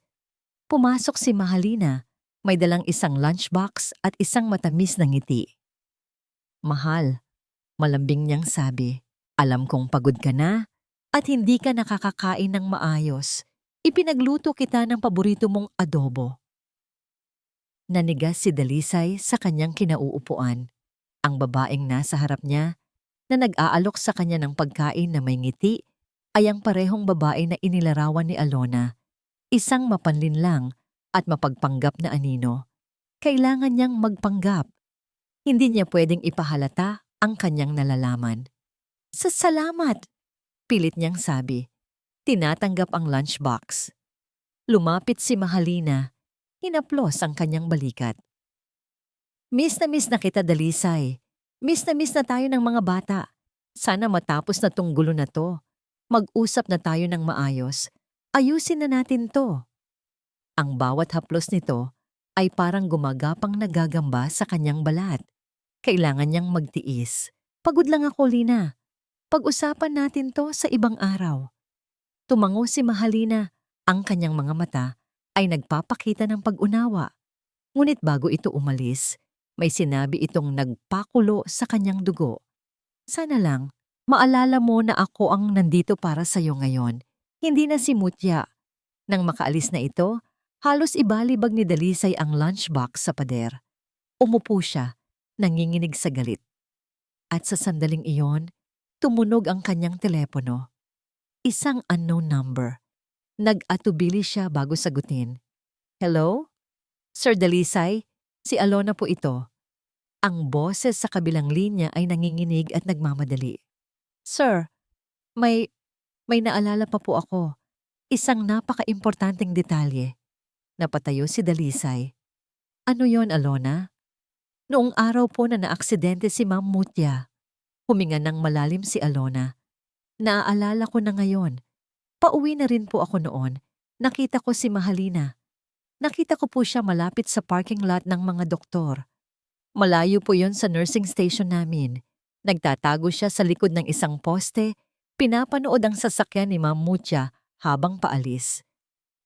Pumasok si Mahalina, may dalang isang lunchbox at isang matamis na ngiti. "Mahal," malambing niyang sabi, "alam kong pagod ka na at hindi ka nakakakain ng maayos. Ipinagluto kita ng paborito mong adobo." Nanigas si Dalisay sa kanyang kinauupuan. Ang babaeng nasa harap niya na nag-aalok sa kanya ng pagkain na may ngiti ay ang parehong babae na inilarawan ni Alona. Isang mapanlinlang at mapagpanggap na anino. Kailangan niyang magpanggap. Hindi niya pwedeng ipahalata ang kanyang nalalaman. "Salamat," pilit niyang sabi. Tinatanggap ang lunchbox. Lumapit si Mahalina. Hinaplos ang kanyang balikat. "Miss na kita, Dalisay. Miss na tayo ng mga bata. Sana matapos na tong gulo na to. Mag-usap na tayo ng maayos. Ayusin na natin to." Ang bawat haplos nito ay parang gumagapang nagagamba sa kanyang balat. Kailangan niyang magtiis. "Pagod lang ako, Lina. Pag-usapan natin to sa ibang araw." Tumango si Mahalina. Ang kanyang mga mata ay nagpapakita ng pag-unawa. Ngunit bago ito umalis, may sinabi itong nagpakulo sa kanyang dugo. "Sana lang, maalala mo na ako ang nandito para sa'yo ngayon. Hindi na si Mutya." Nang makaalis na ito, halos ibalibag ni Dalisay ang lunchbox sa pader. Umupo siya, nanginginig sa galit. At sa sandaling iyon, tumunog ang kanyang telepono. Isang unknown number. Nag-atubili siya bago sagutin. "Hello? Sir Dalisay, si Alona po ito." Ang boses sa kabilang linya ay nanginginig at nagmamadali. "Sir, may naalala pa po ako. Isang napaka-importanteng detalye." Napatayo si Dalisay. "Ano yon, Alona?" "Noong araw po na naaksidente si Ma'am Mutya." Huminga ng malalim si Alona. "Naaalala ko na ngayon. Pauwi na rin po ako noon. Nakita ko si Mahalina. Nakita ko po siya malapit sa parking lot ng mga doktor. Malayo po yon sa nursing station namin. Nagtatago siya sa likod ng isang poste, pinapanood ang sasakyan ni Ma'am Mutya habang paalis."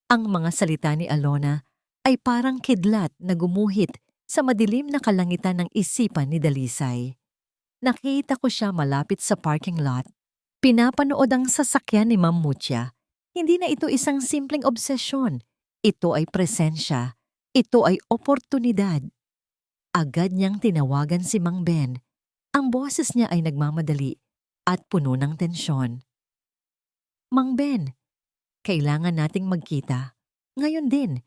Ang mga salita ni Alona ay parang kidlat na gumuhit sa madilim na kalangitan ng isipan ni Dalisay. "Nakita ko siya malapit sa parking lot. Pinapanood ang sasakyan ni Ma'am Mutya. Hindi na ito isang simpleng obsesyon. Ito ay presensya. Ito ay oportunidad." Agad niyang tinawagan si Mang Ben. Ang boses niya ay nagmamadali at puno ng tensyon. "Mang Ben, kailangan nating magkita. Ngayon din,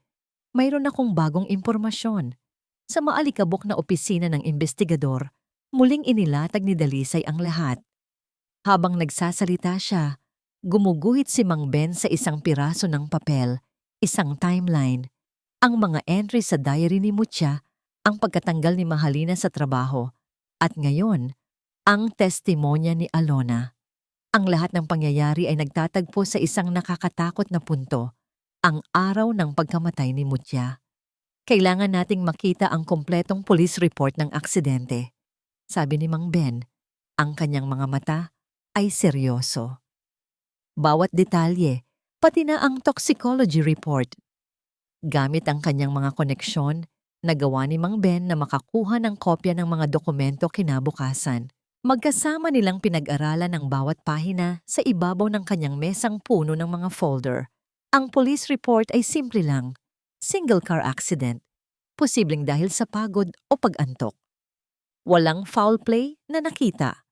mayroon akong bagong impormasyon." Sa maalikabok na opisina ng investigador, muling inilatag ni Dalisay ang lahat. Habang nagsasalita siya, gumuguhit si Mang Ben sa isang piraso ng papel, isang timeline, ang mga entry sa diary ni Mutya, ang pagkatanggal ni Mahalina sa trabaho, at ngayon, ang testimonya ni Alona. Ang lahat ng pangyayari ay nagtatagpo sa isang nakakatakot na punto, ang araw ng pagkamatay ni Mutya. "Kailangan nating makita ang kompletong police report ng aksidente," sabi ni Mang Ben. Ang kanyang mga mata ay seryoso. Bawat detalye, pati na ang toxicology report. Gamit ang kanyang mga koneksyon, nagawa ni Mang Ben na makakuha ng kopya ng mga dokumento kinabukasan. Magkasama nilang pinag-aralan ang bawat pahina sa ibabaw ng kanyang mesang puno ng mga folder. Ang police report ay simple lang. Single car accident. Posibleng dahil sa pagod o pag-antok. Walang foul play na nakita.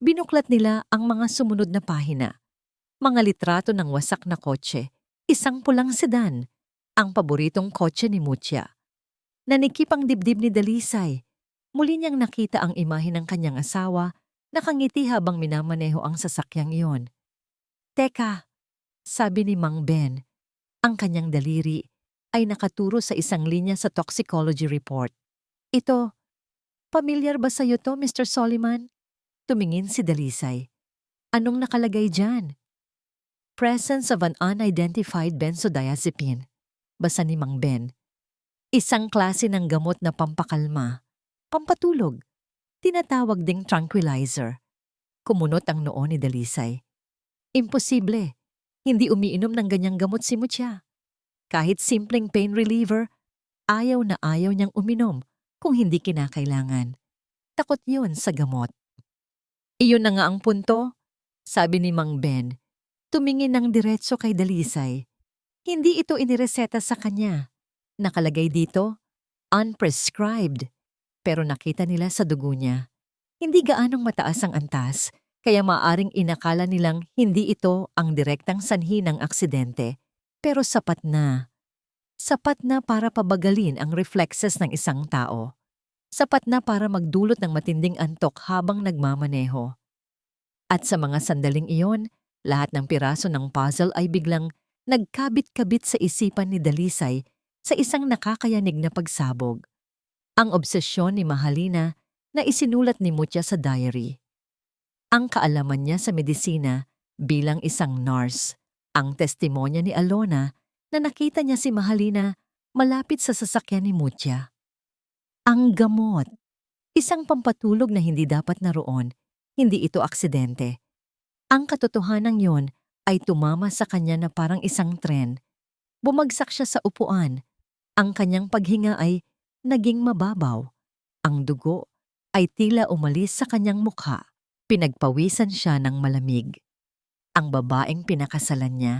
Binuklat nila ang mga sumunod na pahina. Mga litrato ng wasak na kotse, isang pulang sedan, ang paboritong kotse ni Mutya. Nanikip ang dibdib ni Dalisay. Muli niyang nakita ang imahe ng kanyang asawa, nakangiti habang minamaneho ang sasakyang iyon. Teka, sabi ni Mang Ben, ang kanyang daliri ay nakaturo sa isang linya sa toxicology report. Ito, pamilyar ba sa'yo to, Mr. Soliman? Tumingin si Dalisay. Anong nakalagay dyan? Presence of an unidentified benzodiazepine. Basa ni Mang Ben. Isang klase ng gamot na pampakalma, pampatulog, tinatawag ding tranquilizer. Kumunot ang noo ni Dalisay. Imposible. Hindi umiinom ng ganyang gamot si Mutya. Kahit simpleng pain reliever, ayaw na ayaw niyang uminom kung hindi kinakailangan. Takot yun sa gamot. Iyon na nga ang punto, sabi ni Mang Ben. Tumingin ng diretso kay Dalisay. Hindi ito inireseta sa kanya. Nakalagay dito, unprescribed. Pero nakita nila sa dugo niya. Hindi gaanong mataas ang antas, kaya maaring inakala nilang hindi ito ang direktang sanhi ng aksidente. Pero sapat na. Sapat na para pabagalin ang reflexes ng isang tao. Sapat na para magdulot ng matinding antok habang nagmamaneho. At sa mga sandaling iyon, lahat ng piraso ng puzzle ay biglang nagkabit-kabit sa isipan ni Dalisay sa isang nakakayanig na pagsabog. Ang obsesyon ni Mahalina na isinulat ni Mutya sa diary. Ang kaalaman niya sa medisina bilang isang nurse. Ang testimonya ni Alona na nakita niya si Mahalina malapit sa sasakyan ni Mutya. Ang gamot. Isang pampatulog na hindi dapat naroon. Hindi ito aksidente. Ang katotohanan yon ay tumama sa kanya na parang isang tren. Bumagsak siya sa upuan. Ang kanyang paghinga ay naging mababaw. Ang dugo ay tila umalis sa kanyang mukha. Pinagpawisan siya ng malamig. Ang babaeng pinakasalan niya.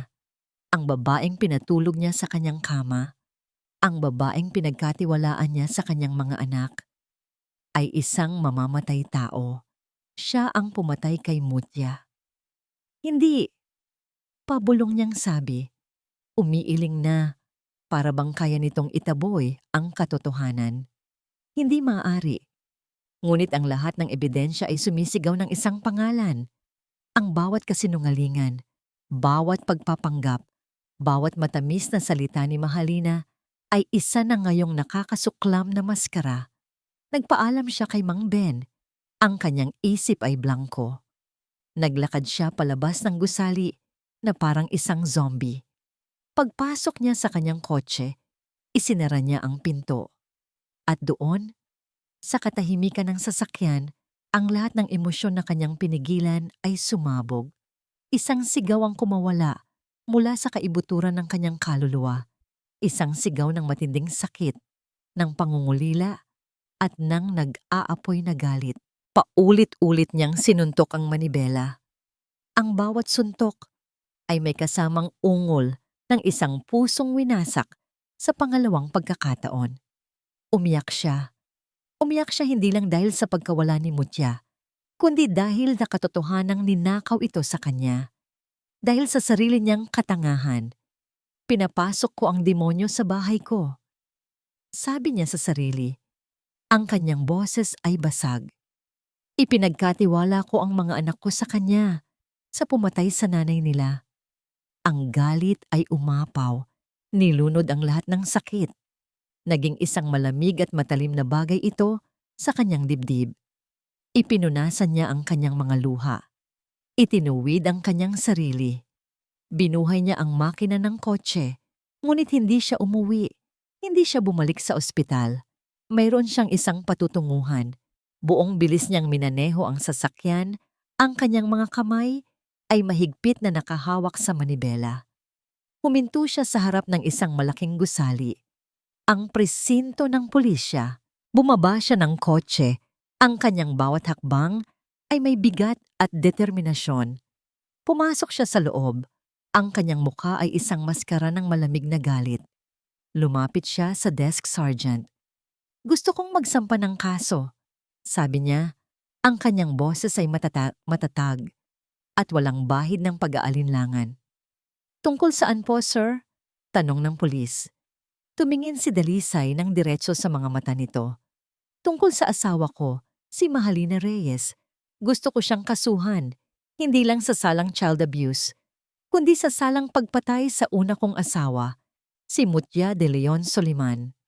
Ang babaeng pinatulog niya sa kanyang kama. Ang babaeng pinagkatiwalaan niya sa kanyang mga anak ay isang mamamatay tao. Siya ang pumatay kay Mutya. Hindi. Pabulong niyang sabi. Umiiling na. Para bang kaya nitong itaboy ang katotohanan. Hindi maaari. Ngunit ang lahat ng ebidensya ay sumisigaw ng isang pangalan. Ang bawat kasinungalingan, bawat pagpapanggap, bawat matamis na salita ni Mahalina ay isa na ngayong nakakasuklam na maskara. Nagpaalam siya kay Mang Ben. Ang kanyang isip ay blanko. Naglakad siya palabas ng gusali na parang isang zombie. Pagpasok niya sa kanyang kotse, isinara niya ang pinto. At doon, sa katahimikan ng sasakyan, ang lahat ng emosyon na kanyang pinigilan ay sumabog. Isang sigaw ang kumawala mula sa kaibuturan ng kanyang kaluluwa. Isang sigaw ng matinding sakit, ng pangungulila, at ng nag-aapoy na galit. Paulit-ulit niyang sinuntok ang manibela. Ang bawat suntok ay may kasamang ungol ng isang pusong winasak sa pangalawang pagkakataon. Umiyak siya. Umiyak siya hindi lang dahil sa pagkawala ni Mutya, kundi dahil nakatotohanang ninakaw ito sa kanya. Dahil sa sarili niyang katangahan. Pinapasok ko ang demonyo sa bahay ko. Sabi niya sa sarili. Ang kanyang boses ay basag. Ipinagkatiwala ko ang mga anak ko sa kanya, sa pumatay sa nanay nila. Ang galit ay umapaw, nilunod ang lahat ng sakit. Naging isang malamig at matalim na bagay ito sa kanyang dibdib. Ipinunasan niya ang kanyang mga luha. Itinuwid ang kanyang sarili. Binuhay niya ang makina ng kotse, ngunit hindi siya umuwi. Hindi siya bumalik sa ospital. Mayroon siyang isang patutunguhan. Buong bilis niyang minaneho ang sasakyan, ang kanyang mga kamay ay mahigpit na nakahawak sa manibela. Huminto siya sa harap ng isang malaking gusali. Ang presinto ng pulisya. Bumaba siya ng kotse. Ang kanyang bawat hakbang ay may bigat at determinasyon. Pumasok siya sa loob. Ang kanyang mukha ay isang maskara ng malamig na galit. Lumapit siya sa desk sergeant. Gusto kong magsampa ng kaso. Sabi niya, ang kanyang boses ay matatag at walang bahid ng pag-aalinlangan. Tungkol saan po, sir? Tanong ng pulis. Tumingin si Dalisay ng diretso sa mga mata nito. Tungkol sa asawa ko, si Mahalina Reyes. Gusto ko siyang kasuhan, hindi lang sa salang child abuse, kundi sa salang pagpatay sa una kong asawa, si Mutya de Leon Soliman.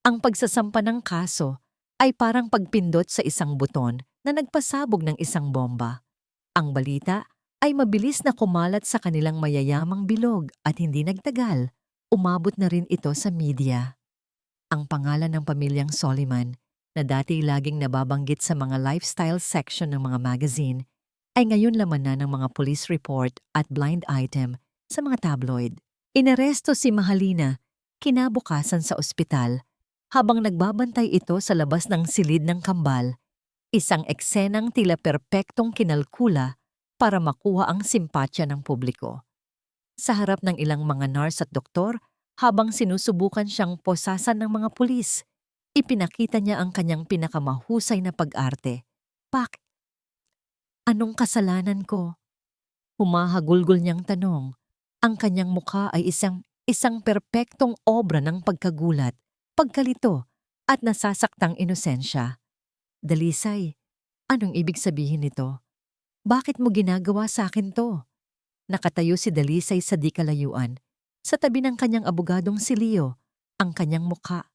Ang pagsasampa ng kaso ay parang pagpindot sa isang buton na nagpasabog ng isang bomba. Ang balita ay mabilis na kumalat sa kanilang mayayamang bilog at hindi nagtagal, umabot na rin ito sa media. Ang pangalan ng pamilyang Soliman, na dati laging nababanggit sa mga lifestyle section ng mga magazine, ay ngayon laman na ng mga police report at blind item sa mga tabloid. Inaresto si Mahalina kinabukasan sa ospital habang nagbabantay ito sa labas ng silid ng kambal, isang eksenang tila perpektong kinalkula para makuha ang simpatya ng publiko. Sa harap ng ilang mga nurse at doktor, habang sinusubukan siyang posasan ng mga pulis, ipinakita niya ang kanyang pinakamahusay na pag-arte. Pak, anong kasalanan ko? Humahagulgol niyang tanong. Ang kanyang mukha ay isang perpektong obra ng pagkagulat, pagkalito, at nasasaktang inosensya. Dalisay, anong ibig sabihin nito? Bakit mo ginagawa sa akin to? Nakatayo si Dalisay sa di kalayuan, sa tabi ng kanyang abogadong si Leo. Ang kanyang mukha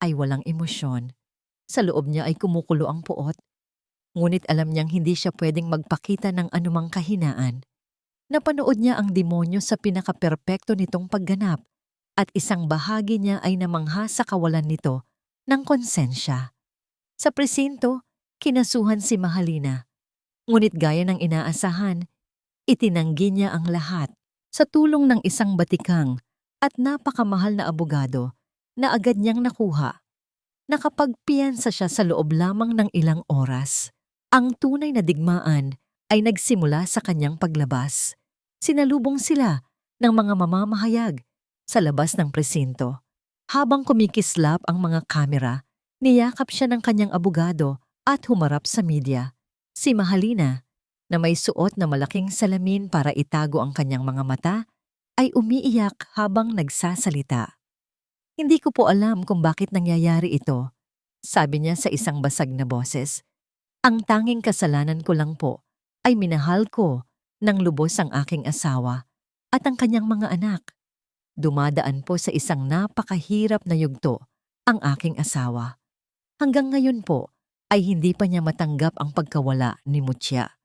ay walang emosyon. Sa loob niya ay kumukulo ang puot. Ngunit alam niyang hindi siya pwedeng magpakita ng anumang kahinaan. Napanood niya ang demonyo sa pinakaperpekto nitong pagganap at isang bahagi niya ay namangha sa kawalan nito ng konsensya. Sa presinto, kinasuhan si Mahalina. Ngunit gaya ng inaasahan, itinanggi niya ang lahat sa tulong ng isang batikang at napakamahal na abogado na agad niyang nakuha. Nakapagpiyansa siya sa loob lamang ng ilang oras. Ang tunay na digmaan ay nagsimula sa kanyang paglabas. Sinalubong sila ng mga mamamahayag sa labas ng presinto. Habang kumikislap ang mga kamera, niyakap siya ng kanyang abogado at humarap sa media. Si Mahalina, na may suot na malaking salamin para itago ang kanyang mga mata, ay umiiyak habang nagsasalita. Hindi ko po alam kung bakit nangyayari ito, sabi niya sa isang basag na boses. Ang tanging kasalanan ko lang po ay minahal ko ng lubos ang aking asawa at ang kanyang mga anak. Dumadaan po sa isang napakahirap na yugto ang aking asawa. Hanggang ngayon po ay hindi pa niya matanggap ang pagkawala ni Mutya.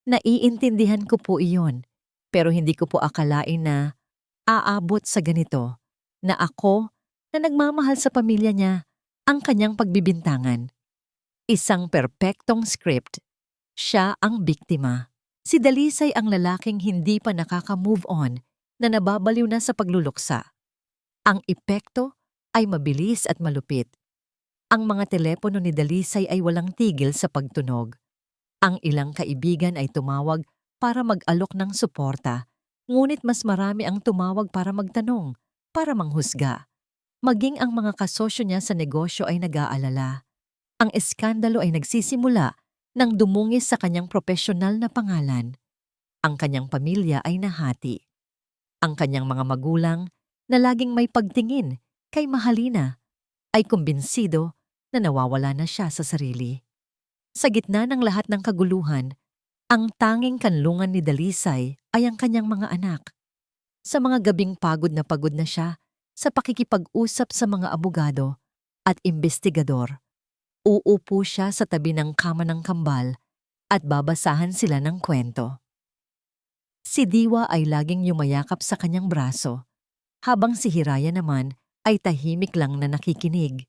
Naiintindihan ko po iyon, pero hindi ko po akalain na aabot sa ganito, na ako na nagmamahal sa pamilya niya ang kanyang pagbibintangan. Isang perpektong script. Siya ang biktima. Si Dalisay ang lalaking hindi pa nakaka-move on na nababaliw na sa pagluluksa. Ang epekto ay mabilis at malupit. Ang mga telepono ni Dalisay ay walang tigil sa pagtunog. Ang ilang kaibigan ay tumawag para mag-alok ng suporta, ngunit mas marami ang tumawag para magtanong, para manghusga. Maging ang mga kasosyo niya sa negosyo ay nag-aalala. Ang eskandalo ay nagsisimula nang dumungis sa kanyang propesyonal na pangalan. Ang kanyang pamilya ay nahati. Ang kanyang mga magulang, na laging may pagtingin kay Mahalina, ay kumbinsido na nawawala na siya sa sarili. Sa gitna ng lahat ng kaguluhan, ang tanging kanlungan ni Dalisay ay ang kanyang mga anak. Sa mga gabing pagod na siya sa pakikipag-usap sa mga abogado at imbestigador, uupo siya sa tabi ng kama ng kambal at babasahan sila ng kwento. Si Diwa ay laging yumayakap sa kanyang braso, habang si Hiraya naman ay tahimik lang na nakikinig.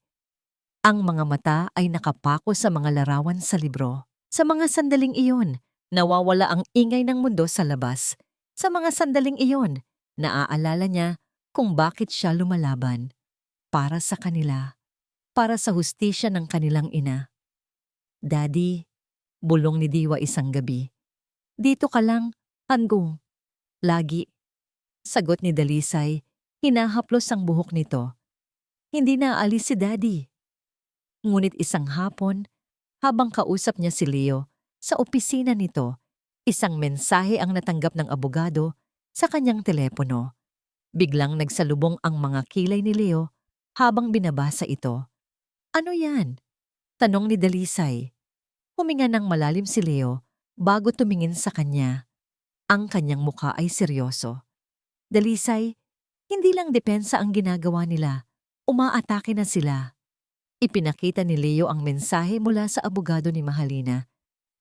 Ang mga mata ay nakapako sa mga larawan sa libro. Sa mga sandaling iyon, nawawala ang ingay ng mundo sa labas. Sa mga sandaling iyon, naaalala niya kung bakit siya lumalaban. Para sa kanila. Para sa hustisya ng kanilang ina. Daddy, bulong ni Diwa isang gabi. Dito ka lang, Hanggang. Lagi. Sagot ni Dalisay, hinahaplos ang buhok nito. Hindi na aalis si Daddy. Ngunit isang hapon, habang kausap niya si Leo sa opisina nito, isang mensahe ang natanggap ng abogado sa kanyang telepono. Biglang nagsalubong ang mga kilay ni Leo Habang binabasa ito, "Ano yan?" tanong ni Dalisay. Huminga ng malalim si Leo bago tumingin sa kanya. Ang kanyang muka ay seryoso. "Dalisay, hindi lang depensa ang ginagawa nila. Umaatake na sila." Ipinakita ni Leo ang mensahe mula sa abogado ni Mahalina.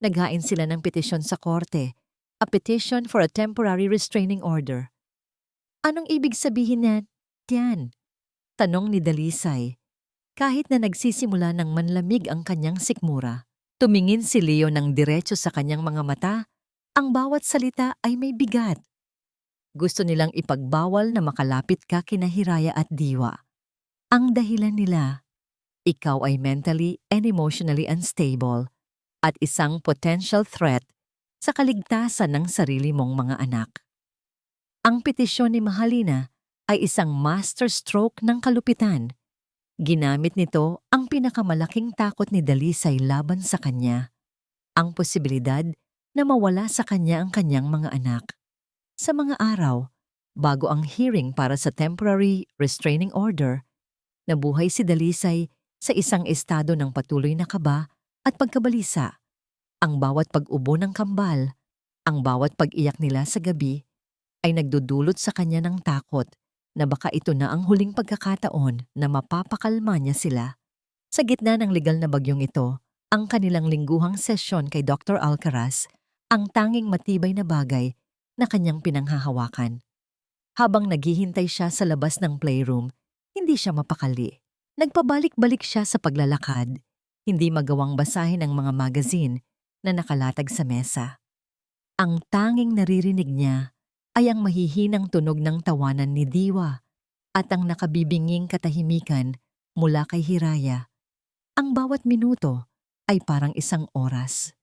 Naghain sila ng petisyon sa korte, a petition for a temporary restraining order. "Anong ibig sabihin yan?" tanong ni Dalisay. Kahit na nagsisimula ng manlamig ang kanyang sikmura, tumingin si Leo ng diretso sa kanyang mga mata. Ang bawat salita ay may bigat. Gusto nilang ipagbawal na makalapit ka kina Hiraya at Diwa. Ang dahilan nila, ikaw ay mentally and emotionally unstable at isang potential threat sa kaligtasan ng sarili mong mga anak. Ang petisyon ni Mahalina ay isang master stroke ng kalupitan. Ginamit nito ang pinakamalaking takot ni Dalisay laban sa kanya, ang posibilidad na mawala sa kanya ang kanyang mga anak. Sa mga araw, bago ang hearing para sa temporary restraining order, nabuhay si Dalisay sa isang estado ng patuloy na kaba at pagkabalisa. Ang bawat pag-ubo ng kambal, ang bawat pag-iyak nila sa gabi, ay nagdudulot sa kanya ng takot na baka ito na ang huling pagkakataon na mapapakalma niya sila. Sa gitna ng legal na bagyong ito, ang kanilang lingguhang sesyon kay Dr. Alcaraz ang tanging matibay na bagay na kanyang pinanghahawakan. Habang naghihintay siya sa labas ng playroom, hindi siya mapakali. Nagpabalik-balik siya sa paglalakad, hindi magawang basahin ang mga magazine na nakalatag sa mesa. Ang tanging naririnig niya ay ang mahihinang tunog ng tawanan ni Diwa at ang nakabibinging katahimikan mula kay Hiraya. Ang bawat minuto ay parang isang oras.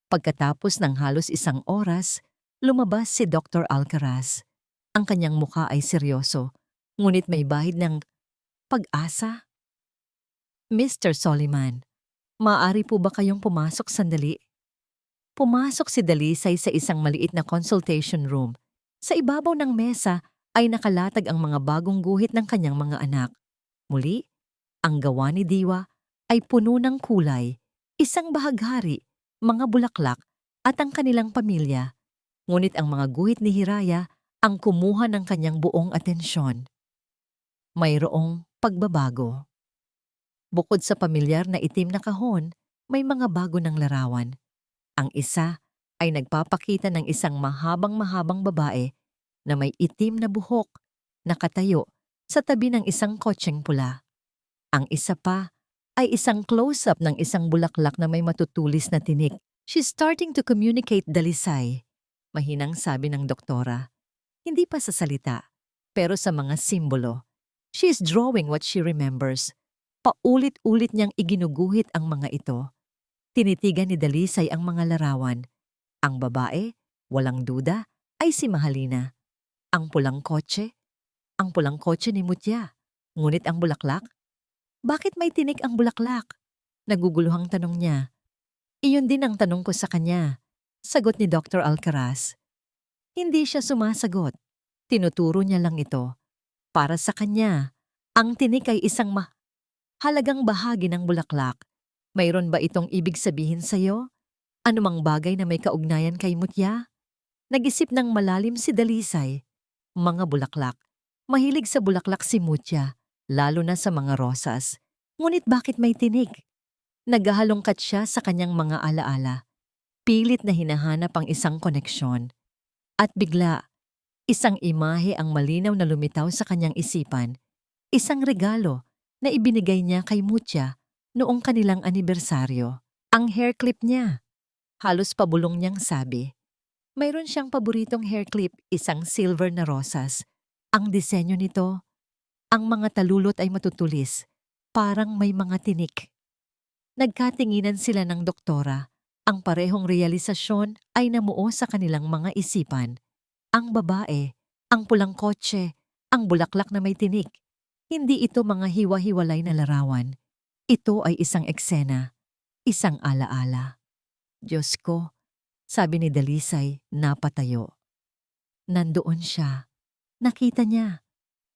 Pagkatapos ng halos isang oras, lumabas si Dr. Alcaraz. Ang kanyang mukha ay seryoso, ngunit may bahid ng pag-asa. "Mr. Soliman, maaari po ba kayong pumasok sandali?" Pumasok si Dalisay sa isang maliit na consultation room. Sa ibabaw ng mesa ay nakalatag ang mga bagong guhit ng kanyang mga anak. Muli, ang gawa ni Diwa ay puno ng kulay, isang bahaghari, mga bulaklak at ang kanilang pamilya. Ngunit ang mga guhit ni Hiraya ang kumuha ng kanyang buong atensyon. Mayroong pagbabago. Bukod sa pamilyar na itim na kahon, may mga bago ng larawan. Ang isa ay nagpapakita ng isang mahabang-mahabang babae na may itim na buhok, nakatayo sa tabi ng isang kotseng pula. Ang isa pa ay isang close-up ng isang bulaklak na may matutulis na tinik. "She's starting to communicate, Dalisay," mahinang sabi ng doktora. Hindi pa sa salita, pero sa mga simbolo. She is drawing what she remembers. Paulit-ulit niyang iginuguhit ang mga ito. Tinitigan ni Dalisay ang mga larawan. Ang babae, walang duda, ay si Mahalina. Ang pulang kotse ni Mutya. Ngunit ang bulaklak? Bakit may tinik ang bulaklak? Naguguluhang tanong niya. Iyon din ang tanong ko sa kanya. Sagot ni Dr. Alcaraz. Hindi siya sumasagot. Tinuturo niya lang ito. Para sa kanya, ang tinik ay isang mahalagang bahagi ng bulaklak. Mayroon ba itong ibig sabihin sa'yo? Anumang bagay na may kaugnayan kay Mutya? Nag-isip ng malalim si Dalisay. Mga bulaklak. Mahilig sa bulaklak si Mutya, lalo na sa mga rosas. Ngunit bakit may tinik? Naghahalongkat siya sa kanyang mga alaala. Pilit na hinahanap ang isang koneksyon. At bigla, isang imahe ang malinaw na lumitaw sa kanyang isipan. Isang regalo na ibinigay niya kay Mutya noong kanilang anibersaryo. Ang hair clip niya. Halos pabulong niyang sabi. Mayroon siyang paboritong hair clip, isang silver na rosas. Ang disenyo nito, ang mga talulot ay matutulis, parang may mga tinik. Nagkatinginan sila ng doktora. Ang parehong realisasyon ay namuo sa kanilang mga isipan. Ang babae, ang pulang kotse, ang bulaklak na may tinik. Hindi ito mga hiwa-hiwalay na larawan. Ito ay isang eksena, isang alaala. Diyos ko, sabi ni Dalisay, napatayo. Nandoon siya. Nakita niya.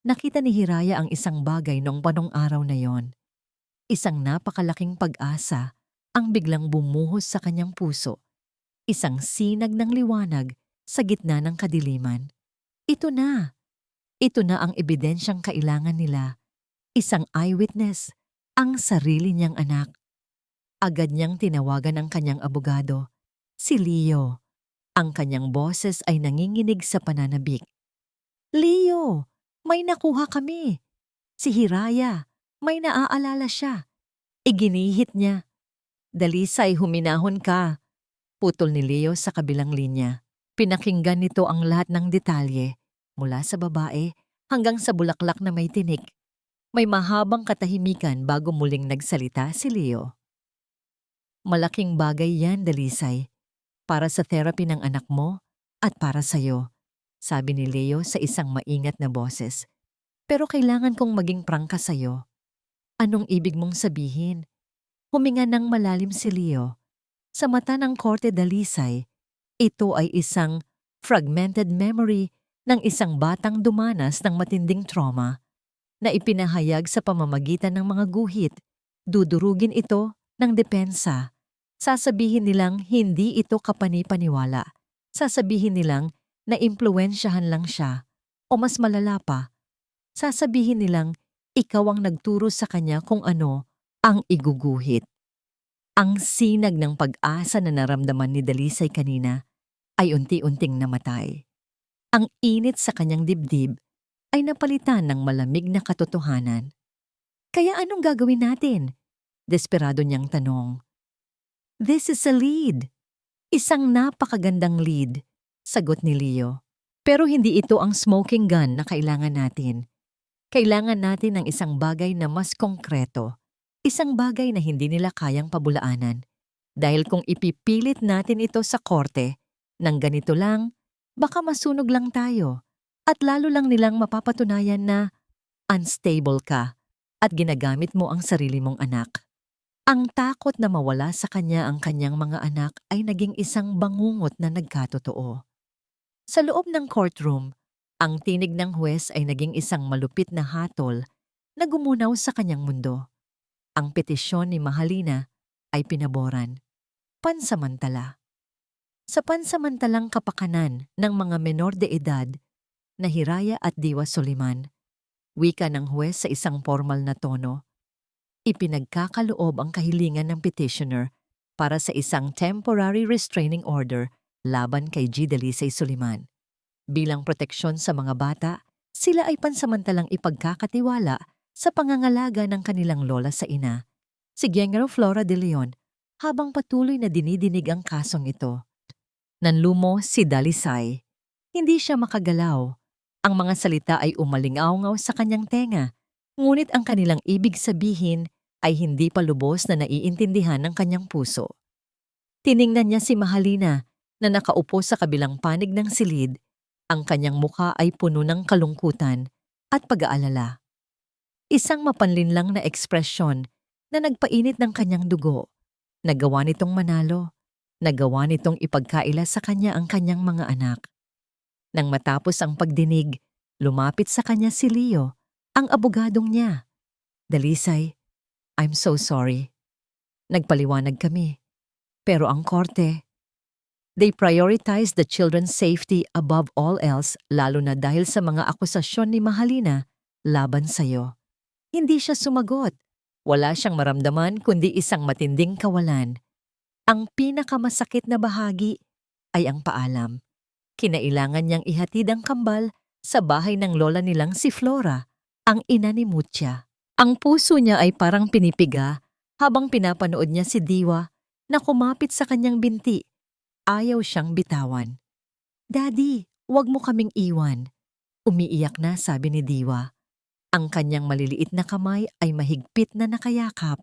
Nakita ni Hiraya ang isang bagay noong panong araw na yon. Isang napakalaking pag-asa ang biglang bumuhos sa kanyang puso. Isang sinag ng liwanag sa gitna ng kadiliman. Ito na! Ito na ang ebidensyang kailangan nila. Isang eyewitness, ang sarili niyang anak. Agad niyang tinawagan ang kanyang abogado, si Leo. Ang kanyang boses ay nanginginig sa pananabik. Leo, may nakuha kami. Si Hiraya, may naaalala siya. Iginihit niya. Dalisay, huminahon ka. Putol ni Leo sa kabilang linya. Pinakinggan nito ang lahat ng detalye, mula sa babae hanggang sa bulaklak na may tinik. May mahabang katahimikan bago muling nagsalita si Leo. Malaking bagay yan, Dalisay. Para sa therapy ng anak mo at para sa'yo, sabi ni Leo sa isang maingat na boses. Pero kailangan kong maging prangka sa'yo. Anong ibig mong sabihin? Huminga ng malalim si Leo. Sa mata ng Korte, Dalisay, ito ay isang fragmented memory ng isang batang dumanas ng matinding trauma na ipinahayag sa pamamagitan ng mga guhit. Dudurugin ito ng depensa. Sasabihin nilang hindi ito kapani-paniwala. Sasabihin nilang na impluwensyahan lang siya. O mas malala pa, sasabihin nilang ikaw ang nagturo sa kanya kung ano ang iguguhit. Ang sinag ng pag-asa na naramdaman ni Dalisay kanina ay unti-unting namatay. Ang init sa kanyang dibdib ay napalitan ng malamig na katotohanan. Kaya anong gagawin natin? Desperado niyang tanong. This is a lead. Isang napakagandang lead, sagot ni Leo. Pero hindi ito ang smoking gun na kailangan natin. Kailangan natin ng isang bagay na mas konkreto. Isang bagay na hindi nila kayang pabulaanan. Dahil kung ipipilit natin ito sa korte, nang ganito lang, baka masunog lang tayo. At lalo lang nilang mapapatunayan na unstable ka at ginagamit mo ang sarili mong anak. Ang takot na mawala sa kanya ang kanyang mga anak ay naging isang bangungot na nagkatotoo. Sa loob ng courtroom, ang tinig ng huwes ay naging isang malupit na hatol na gumunaw sa kanyang mundo. Ang petisyon ni Mahalina ay pinaboran. Pansamantala. Sa pansamantalang kapakanan ng mga menor de edad na Hiraya at Diwa Soliman, wika ng huwes sa isang formal na tono, ipinagkakaloob ang kahilingan ng petitioner para sa isang temporary restraining order laban kay G. Dalisay Soliman. Bilang proteksyon sa mga bata, sila ay pansamantalang ipagkakatiwala sa pangangalaga ng kanilang lola sa ina, si Gengaro Flora de Leon, habang patuloy na dinidinig ang kasong ito. Nanlumo si Dalisay. Hindi siya makagalaw. Ang mga salita ay umalingaw-ngaw sa kanyang tenga, ngunit ang kanilang ibig sabihin ay hindi pa lubos na naiintindihan ng kanyang puso. Tiningnan niya si Mahalina na nakaupo sa kabilang panig ng silid. Ang kanyang mukha ay puno ng kalungkutan at pag-aalala. Isang mapanlinlang na ekspresyon na nagpainit ng kanyang dugo. Nagawa nitong manalo. Nagawa nitong ipagkaila sa kanya ang kanyang mga anak. Nang matapos ang pagdinig, lumapit sa kanya si Leo, ang abogadong niya. Dalisay, I'm so sorry. Nagpaliwanag kami. Pero ang korte, they prioritize the children's safety above all else, lalo na dahil sa mga akusasyon ni Mahalina laban sa'yo. Hindi siya sumagot. Wala siyang maramdaman kundi isang matinding kawalan. Ang pinakamasakit na bahagi ay ang paalam. Kinailangan niyang ihatid ang kambal sa bahay ng lola nilang si Flora, ang ina ni Mutia. Ang puso niya ay parang pinipiga habang pinapanood niya si Diwa na kumapit sa kanyang binti. Ayaw siyang bitawan. Daddy, huwag mo kaming iwan. Umiiyak na, sabi ni Diwa. Ang kanyang maliliit na kamay ay mahigpit na nakayakap.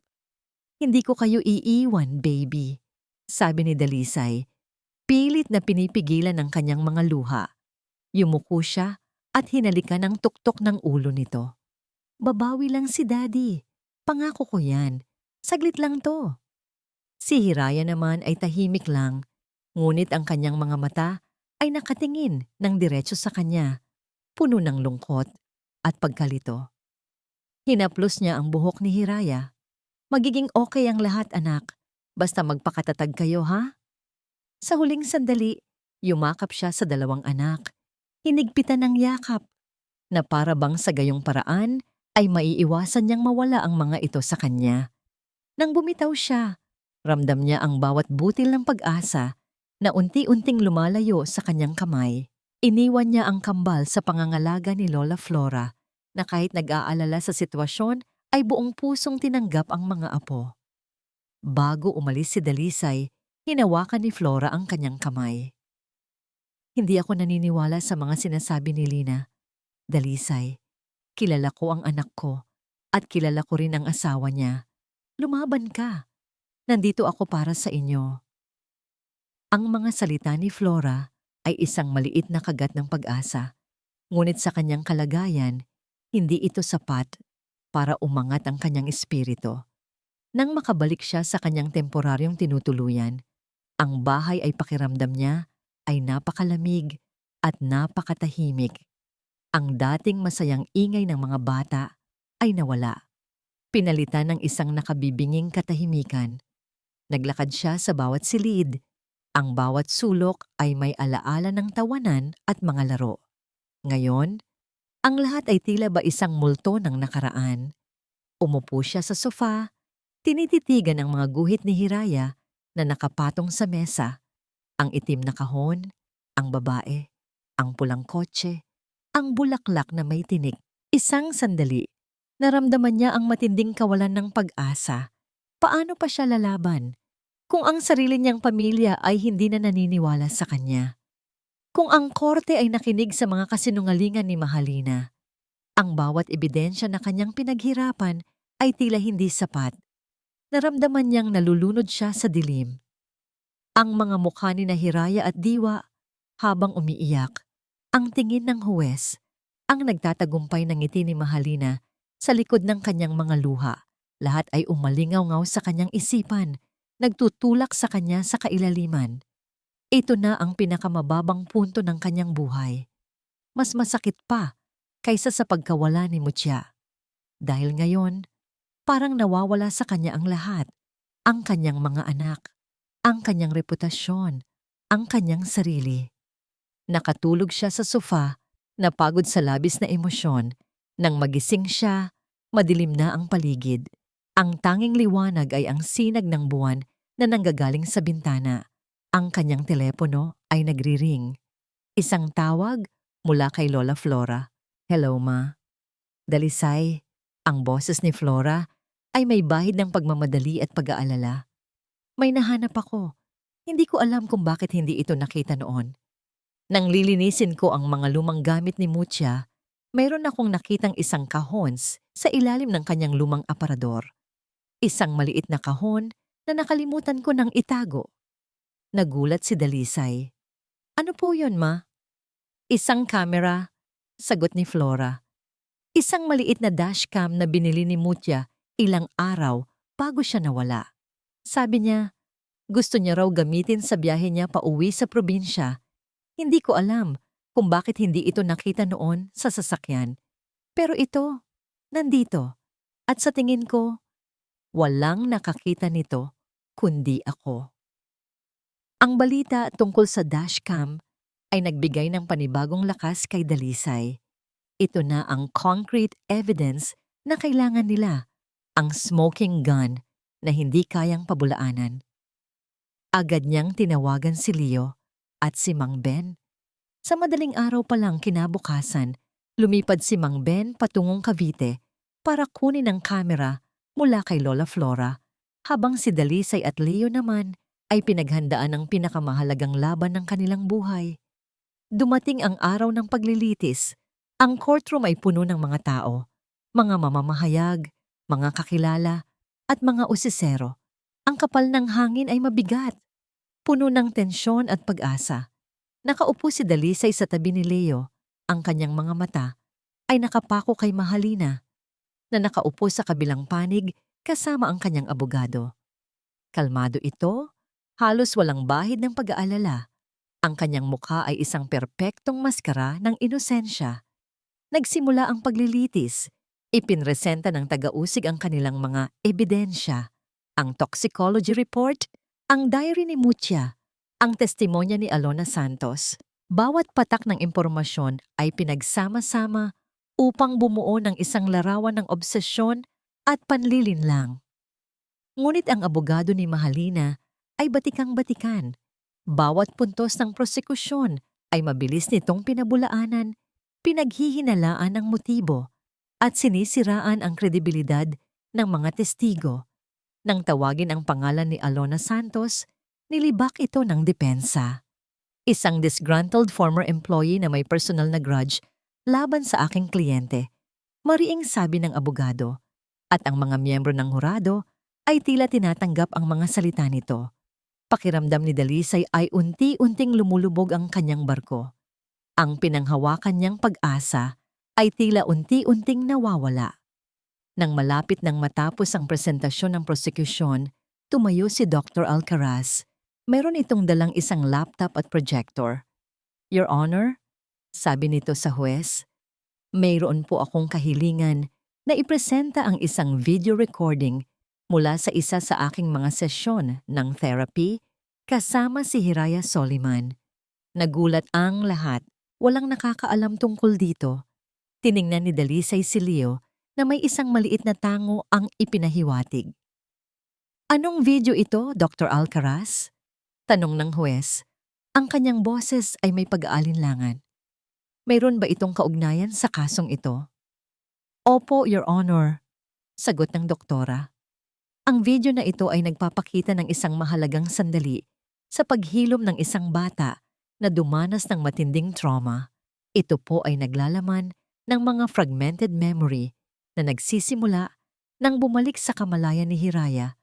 Hindi ko kayo iiwan, baby, sabi ni Dalisay. Pilit na pinipigilan ng kanyang mga luha. Yumuko siya at hinalikan ang tuktok ng ulo nito. Babawi lang si Daddy. Pangako ko yan. Saglit lang to. Si Hiraya naman ay tahimik lang, ngunit ang kanyang mga mata ay nakatingin ng diretso sa kanya, puno ng lungkot at pagkalito. Hinaplos niya ang buhok ni Hiraya. Magiging okay ang lahat, anak. Basta magpakatatag kayo, ha? Sa huling sandali, yumakap siya sa dalawang anak. Hinigpitan ng yakap na para bang sa gayong paraan ay maiiwasan niyang mawala ang mga ito sa kanya. Nang bumitaw siya, ramdam niya ang bawat butil ng pag-asa na unti-unting lumalayo sa kanyang kamay. Iniwan niya ang kambal sa pangangalaga ni Lola Flora na kahit nag-aalala sa sitwasyon ay buong pusong tinanggap ang mga apo. Bago umalis si Dalisay, hinawakan ni Flora ang kanyang kamay. Hindi ako naniniwala sa mga sinasabi ni Lina. Dalisay, kilala ko ang anak ko at kilala ko rin ang asawa niya. Lumaban ka. Nandito ako para sa inyo. Ang mga salita ni Flora ay isang maliit na kagat ng pag-asa. Ngunit sa kanyang kalagayan, hindi ito sapat para umangat ang kanyang espiritu. Nang makabalik siya sa kanyang temporaryong tinutuluyan, ang bahay ay pakiramdam niya ay napakalamig at napakatahimik. Ang dating masayang ingay ng mga bata ay nawala. Pinalitan ng isang nakabibinging katahimikan. Naglakad siya sa bawat silid. Ang bawat sulok ay may alaala ng tawanan at mga laro. Ngayon, ang lahat ay tila ba isang multo ng nakaraan. Umupo siya sa sofa, tinititigan ang mga guhit ni Hiraya na nakapatong sa mesa. Ang itim na kahon, ang babae, ang pulang kotse, ang bulaklak na may tinik. Isang sandali, naramdaman niya ang matinding kawalan ng pag-asa. Paano pa siya lalaban kung ang sarili niyang pamilya ay hindi na naniniwala sa kanya? Kung ang korte ay nakinig sa mga kasinungalingan ni Mahalina, ang bawat ebidensya na kanyang pinaghirapan ay tila hindi sapat. Naramdaman niyang nalulunod siya sa dilim. Ang mga mukha ni Hiraya at Diwa habang umiiyak, ang tingin ng huwes, ang nagtatagumpay ng ngiti ni Mahalina sa likod ng kanyang mga luha. Lahat ay umalingaw-ngaw sa kanyang isipan, nagtutulak sa kanya sa kailaliman. Ito na ang pinakamababang punto ng kanyang buhay. Mas masakit pa kaysa sa pagkawala ni Mutya. Dahil ngayon, parang nawawala sa kanya ang lahat. Ang kanyang mga anak, ang kanyang reputasyon, ang kanyang sarili. Nakatulog siya sa sofa, napagod sa labis na emosyon. Nang magising siya, madilim na ang paligid. Ang tanging liwanag ay ang sinag ng buwan na nanggagaling sa bintana. Ang kanyang telepono ay nagri-ring. Isang tawag mula kay Lola Flora. Hello, Ma. Dalisay, ang boses ni Flora ay may bahid ng pagmamadali at pag-aalala. May nahanap ako. Hindi ko alam kung bakit hindi ito nakita noon. Nang lilinisin ko ang mga lumang gamit ni Mutya, mayroon akong nakitang isang kahons sa ilalim ng kanyang lumang aparador. Isang maliit na kahon na nakalimutan ko nang itago. Nagulat si Dalisay. Ano po yun, Ma? Isang camera, sagot ni Flora. Isang maliit na dashcam na binili ni Mutya ilang araw bago siya nawala. Sabi niya, gusto niya raw gamitin sa biyahe niya pauwi sa probinsya. Hindi ko alam kung bakit hindi ito nakita noon sa sasakyan. Pero ito, nandito. At sa tingin ko, walang nakakita nito kundi ako. Ang balita tungkol sa dashcam ay nagbigay ng panibagong lakas kay Dalisay. Ito na ang concrete evidence na kailangan nila, ang smoking gun na hindi kayang pabulaanan. Agad niyang tinawagan si Leo at si Mang Ben. Sa madaling araw pa lang kinabukasan, lumipad si Mang Ben patungong Cavite para kunin ang kamera mula kay Lola Flora, habang si Dalisay at Leo naman ay pinaghandaan ang pinakamahalagang laban ng kanilang buhay. Dumating ang araw ng paglilitis. Ang courtroom ay puno ng mga tao, mga mamamahayag, mga kakilala, at mga usisero. Ang kapal ng hangin ay mabigat, puno ng tensyon at pag-asa. Nakaupo si Dalisay sa tabi ni Leo. Ang kanyang mga mata ay nakapako kay Mahalina, na nakaupo sa kabilang panig kasama ang kanyang abogado. Kalmado ito, halos walang bahid ng pag-aalala. Ang kanyang mukha ay isang perpektong maskara ng inosensya. Nagsimula ang paglilitis. Ipinresenta ng taga-usig ang kanilang mga ebidensya. Ang toxicology report, ang diary ni Mutia, ang testimonya ni Alona Santos. Bawat patak ng impormasyon ay pinagsama-sama upang bumuo ng isang larawan ng obsesyon at panlilinlang. Ngunit ang abogado ni Mahalina ay batikang-batikan. Bawat puntos ng prosekusyon ay mabilis nitong pinabulaanan, pinaghihinalaan ang motibo, at sinisiraan ang kredibilidad ng mga testigo. Nang tawagin ang pangalan ni Alona Santos, nilibak ito ng depensa. Isang disgruntled former employee na may personal na grudge laban sa aking kliyente, mariing sabi ng abogado, at ang mga miyembro ng hurado ay tila tinatanggap ang mga salita nito. Pakiramdam ni Dalisay ay unti-unting lumulubog ang kanyang barko. Ang pinanghawakan niyang pag-asa ay tila unti-unting nawawala. Nang malapit nang matapos ang presentasyon ng prosekusyon, tumayo si Dr. Alcaraz. Meron itong dalang isang laptop at projector. "Your Honor," sabi nito sa huwes, "mayroon po akong kahilingan na ipresenta ang isang video recording mula sa isa sa aking mga sesyon ng therapy kasama si Hiraya Soliman." Nagulat ang lahat. Walang nakakaalam tungkol dito. Tiningnan ni Dalisay si Leo na may isang maliit na tango ang ipinahiwatig. "Anong video ito, Dr. Alcaraz?" tanong ng huwes. Ang kanyang boses ay may pag-aalinlangan. "Mayroon ba itong kaugnayan sa kasong ito?" "Opo, Your Honor," sagot ng doktora. Ang video na ito ay nagpapakita ng isang mahalagang sandali sa paghilom ng isang bata na dumanas ng matinding trauma. Ito po ay naglalaman ng mga fragmented memory na nagsisimula nang bumalik sa kamalayan ni Hiraya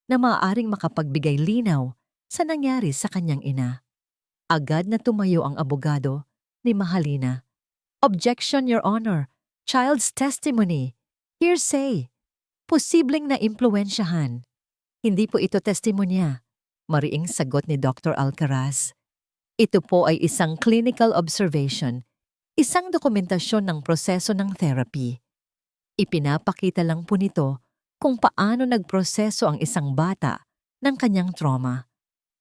na maaaring makapagbigay linaw sa nangyari sa kanyang ina. Agad na tumayo ang abogado ni Mahalina. "Objection, Your Honor. Child's testimony. Hearsay. Posibleng naimpluwensyahan." "Hindi po ito testimonya," mariing sagot ni Dr. Alcaraz. "Ito po ay isang clinical observation, isang dokumentasyon ng proseso ng therapy. Ipinapakita lang po nito kung paano nagproseso ang isang bata ng kanyang trauma.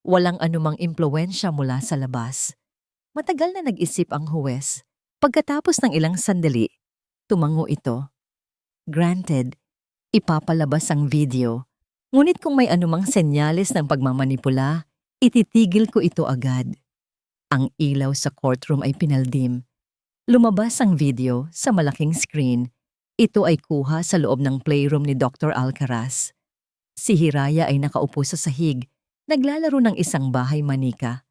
Walang anumang impluwensya mula sa labas." Matagal na nag-isip ang huwes. Pagkatapos ng ilang sandali, tumango ito. "Granted, ipapalabas ang video. Ngunit kung may anumang senyales ng pagmamanipula, ititigil ko ito agad." Ang ilaw sa courtroom ay pinaldim. Lumabas ang video sa malaking screen. Ito ay kuha sa loob ng playroom ni Dr. Alcaraz. Si Hiraya ay nakaupo sa sahig, naglalaro ng isang bahay manika.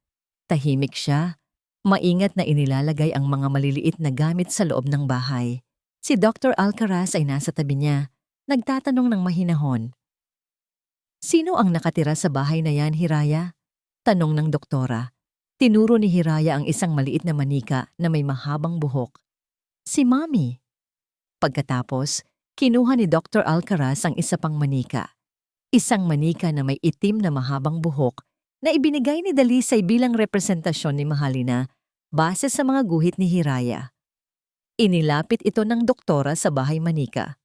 Tahimik siya, maingat na inilalagay ang mga maliliit na gamit sa loob ng bahay. Si Dr. Alcaraz ay nasa tabi niya, nagtatanong ng mahinahon. "Sino ang nakatira sa bahay na yan, Hiraya?" tanong ng doktora. Tinuro ni Hiraya ang isang maliit na manika na may mahabang buhok. "Si Mami." Pagkatapos, kinuha ni Dr. Alcaraz ang isa pang manika. Isang manika na may itim na mahabang buhok na ibinigay ni Dalisay bilang representasyon ni Mahalina base sa mga guhit ni Hiraya. Inilapit ito ng doktora sa bahay manika.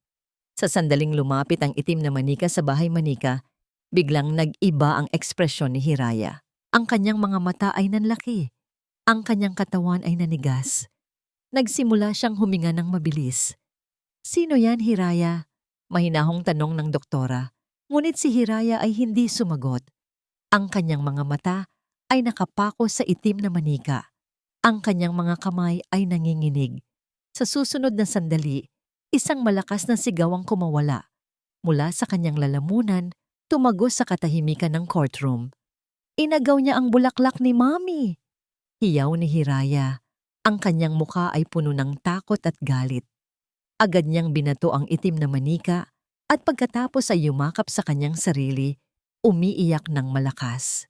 Sa sandaling lumapit ang itim na manika sa bahay manika, biglang nag-iba ang ekspresyon ni Hiraya. Ang kanyang mga mata ay nanlaki. Ang kanyang katawan ay nanigas. Nagsimula siyang huminga ng mabilis. "Sino yan, Hiraya?" mahinahong tanong ng doktora. Ngunit si Hiraya ay hindi sumagot. Ang kanyang mga mata ay nakapako sa itim na manika. Ang kanyang mga kamay ay nanginginig. Sa susunod na sandali, isang malakas na sigaw ang kumawala. Mula sa kanyang lalamunan, tumagos sa katahimikan ng courtroom. "Inagaw niya ang bulaklak ni Mami!" Hiyaw ni Hiraya. Ang kanyang mukha ay puno ng takot at galit. Agad niyang binato ang itim na manika at pagkatapos ay yumakap sa kanyang sarili, umiiyak ng malakas.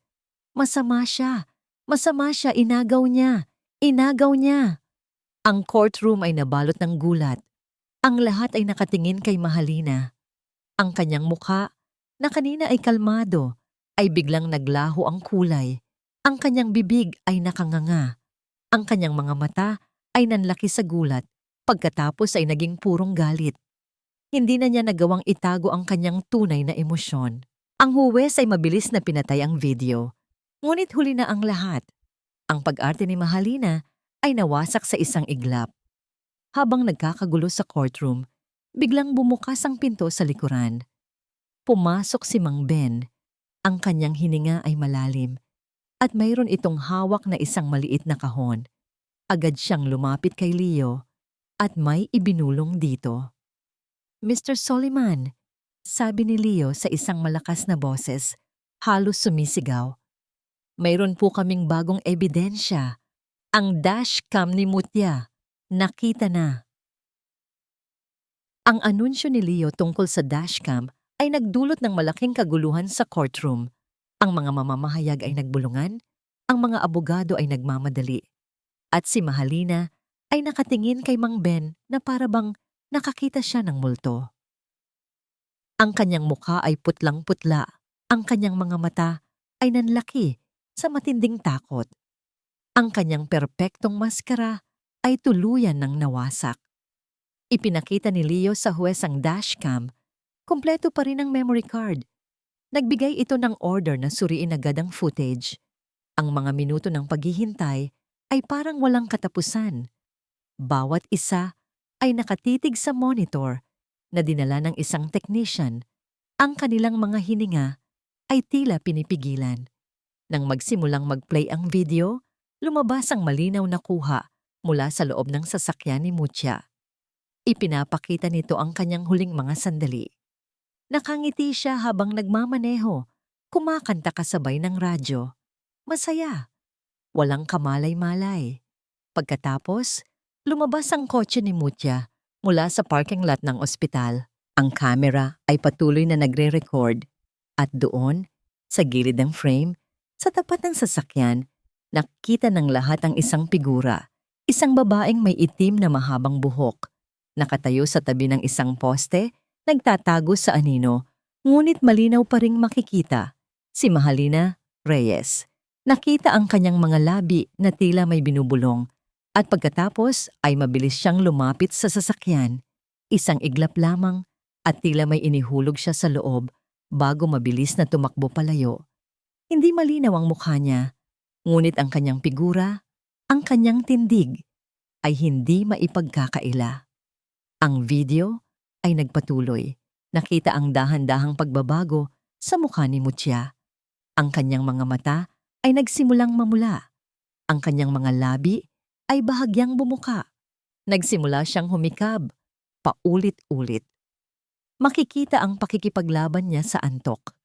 Masama siya! Masama siya! Inagaw niya! Inagaw niya! Ang courtroom ay nabalot ng gulat. Ang lahat ay nakatingin kay Mahalina. Ang kanyang mukha, na kanina ay kalmado, ay biglang naglaho ang kulay. Ang kanyang bibig ay nakanganga. Ang kanyang mga mata ay nanlaki sa gulat Pagkatapos ay naging purong galit. Hindi na niya nagawang itago ang kanyang tunay na emosyon. Ang huwes ay mabilis na pinatay ang video. Ngunit huli na ang lahat. Ang pag-arte ni Mahalina ay nawasak sa isang iglap. Habang nagkakagulo sa courtroom, biglang bumukas ang pinto sa likuran. Pumasok si Mang Ben. Ang kanyang hininga ay malalim at mayroon itong hawak na isang maliit na kahon. Agad siyang lumapit kay Leo at may ibinulong dito. Mr. Soliman, sabi ni Leo sa isang malakas na boses, halos sumisigaw. Mayroon po kaming bagong ebidensya. Ang dashcam ni Mutya. Nakita na. Ang anunsyo ni Leo tungkol sa dashcam ay nagdulot ng malaking kaguluhan sa courtroom. Ang mga mamamahayag ay nagbulungan, ang mga abogado ay nagmamadali. At si Mahalina ay nakatingin kay Mang Ben na parabang nakakita siya ng multo. Ang kanyang mukha ay putlang-putla, ang kanyang mga mata ay nanlaki sa matinding takot. Ang kanyang perpektong maskara ay tuluyan ng nawasak. Ipinakita ni Leo sa huwes ang dashcam. Kompleto pa rin ang memory card. Nagbigay ito ng order na suriin agad ang footage. Ang mga minuto ng paghihintay ay parang walang katapusan. Bawat isa ay nakatitig sa monitor na dinala ng isang technician. Ang kanilang mga hininga ay tila pinipigilan. Nang magsimulang mag-play ang video, lumabas ang malinaw na kuha mula sa loob ng sasakyan ni Mutya. Ipinapakita nito ang kanyang huling mga sandali. Nakangiti siya habang nagmamaneho, kumakanta kasabay ng radyo. Masaya. Walang kamalay-malay. Pagkatapos, lumabas ang kotse ni Mutya mula sa parking lot ng ospital. Ang camera ay patuloy na nagre-record at doon, sa gilid ng frame, sa tapat ng sasakyan, nakita ng lahat ang isang figura. Isang babaeng may itim na mahabang buhok. Nakatayo sa tabi ng isang poste, nagtatago sa anino, ngunit malinaw pa ring makikita. Si Mahalina Reyes. Nakita ang kanyang mga labi na tila may binubulong at pagkatapos ay mabilis siyang lumapit sa sasakyan. Isang iglap lamang at tila may inihulog siya sa loob bago mabilis na tumakbo palayo. Hindi malinaw ang mukha niya, ngunit ang kanyang figura, ang kanyang tindig, ay hindi maipagkakaila. Ang video ay nagpatuloy. Nakita ang dahan-dahang pagbabago sa mukha ni Mutya. Ang kanyang mga mata ay nagsimulang mamula. Ang kanyang mga labi ay bahagyang bumuka. Nagsimula siyang humikab, paulit-ulit. Makikita ang pakikipaglaban niya sa antok.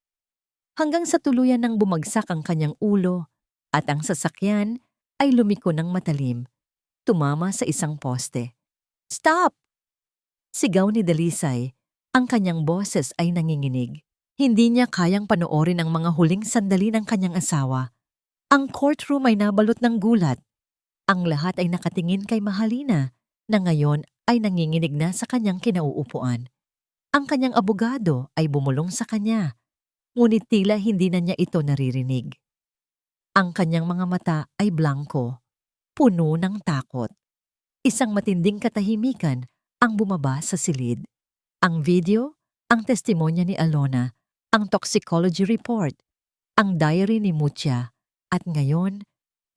Hanggang sa tuluyan nang bumagsak ang kanyang ulo at ang sasakyan ay lumiko ng matalim, tumama sa isang poste. Stop! Sigaw ni Dalisay, ang kanyang boses ay nanginginig. Hindi niya kayang panoorin ang mga huling sandali ng kanyang asawa. Ang courtroom ay nabalot ng gulat. Ang lahat ay nakatingin kay Mahalina na ngayon ay nanginginig na sa kanyang kinauupuan. Ang kanyang abogado ay bumulong sa kanya, ngunit tila hindi na niya ito naririnig. Ang kanyang mga mata ay blanko, puno ng takot. Isang matinding katahimikan ang bumaba sa silid. Ang video, ang testimonya ni Alona, ang toxicology report, ang diary ni Mutya, at ngayon,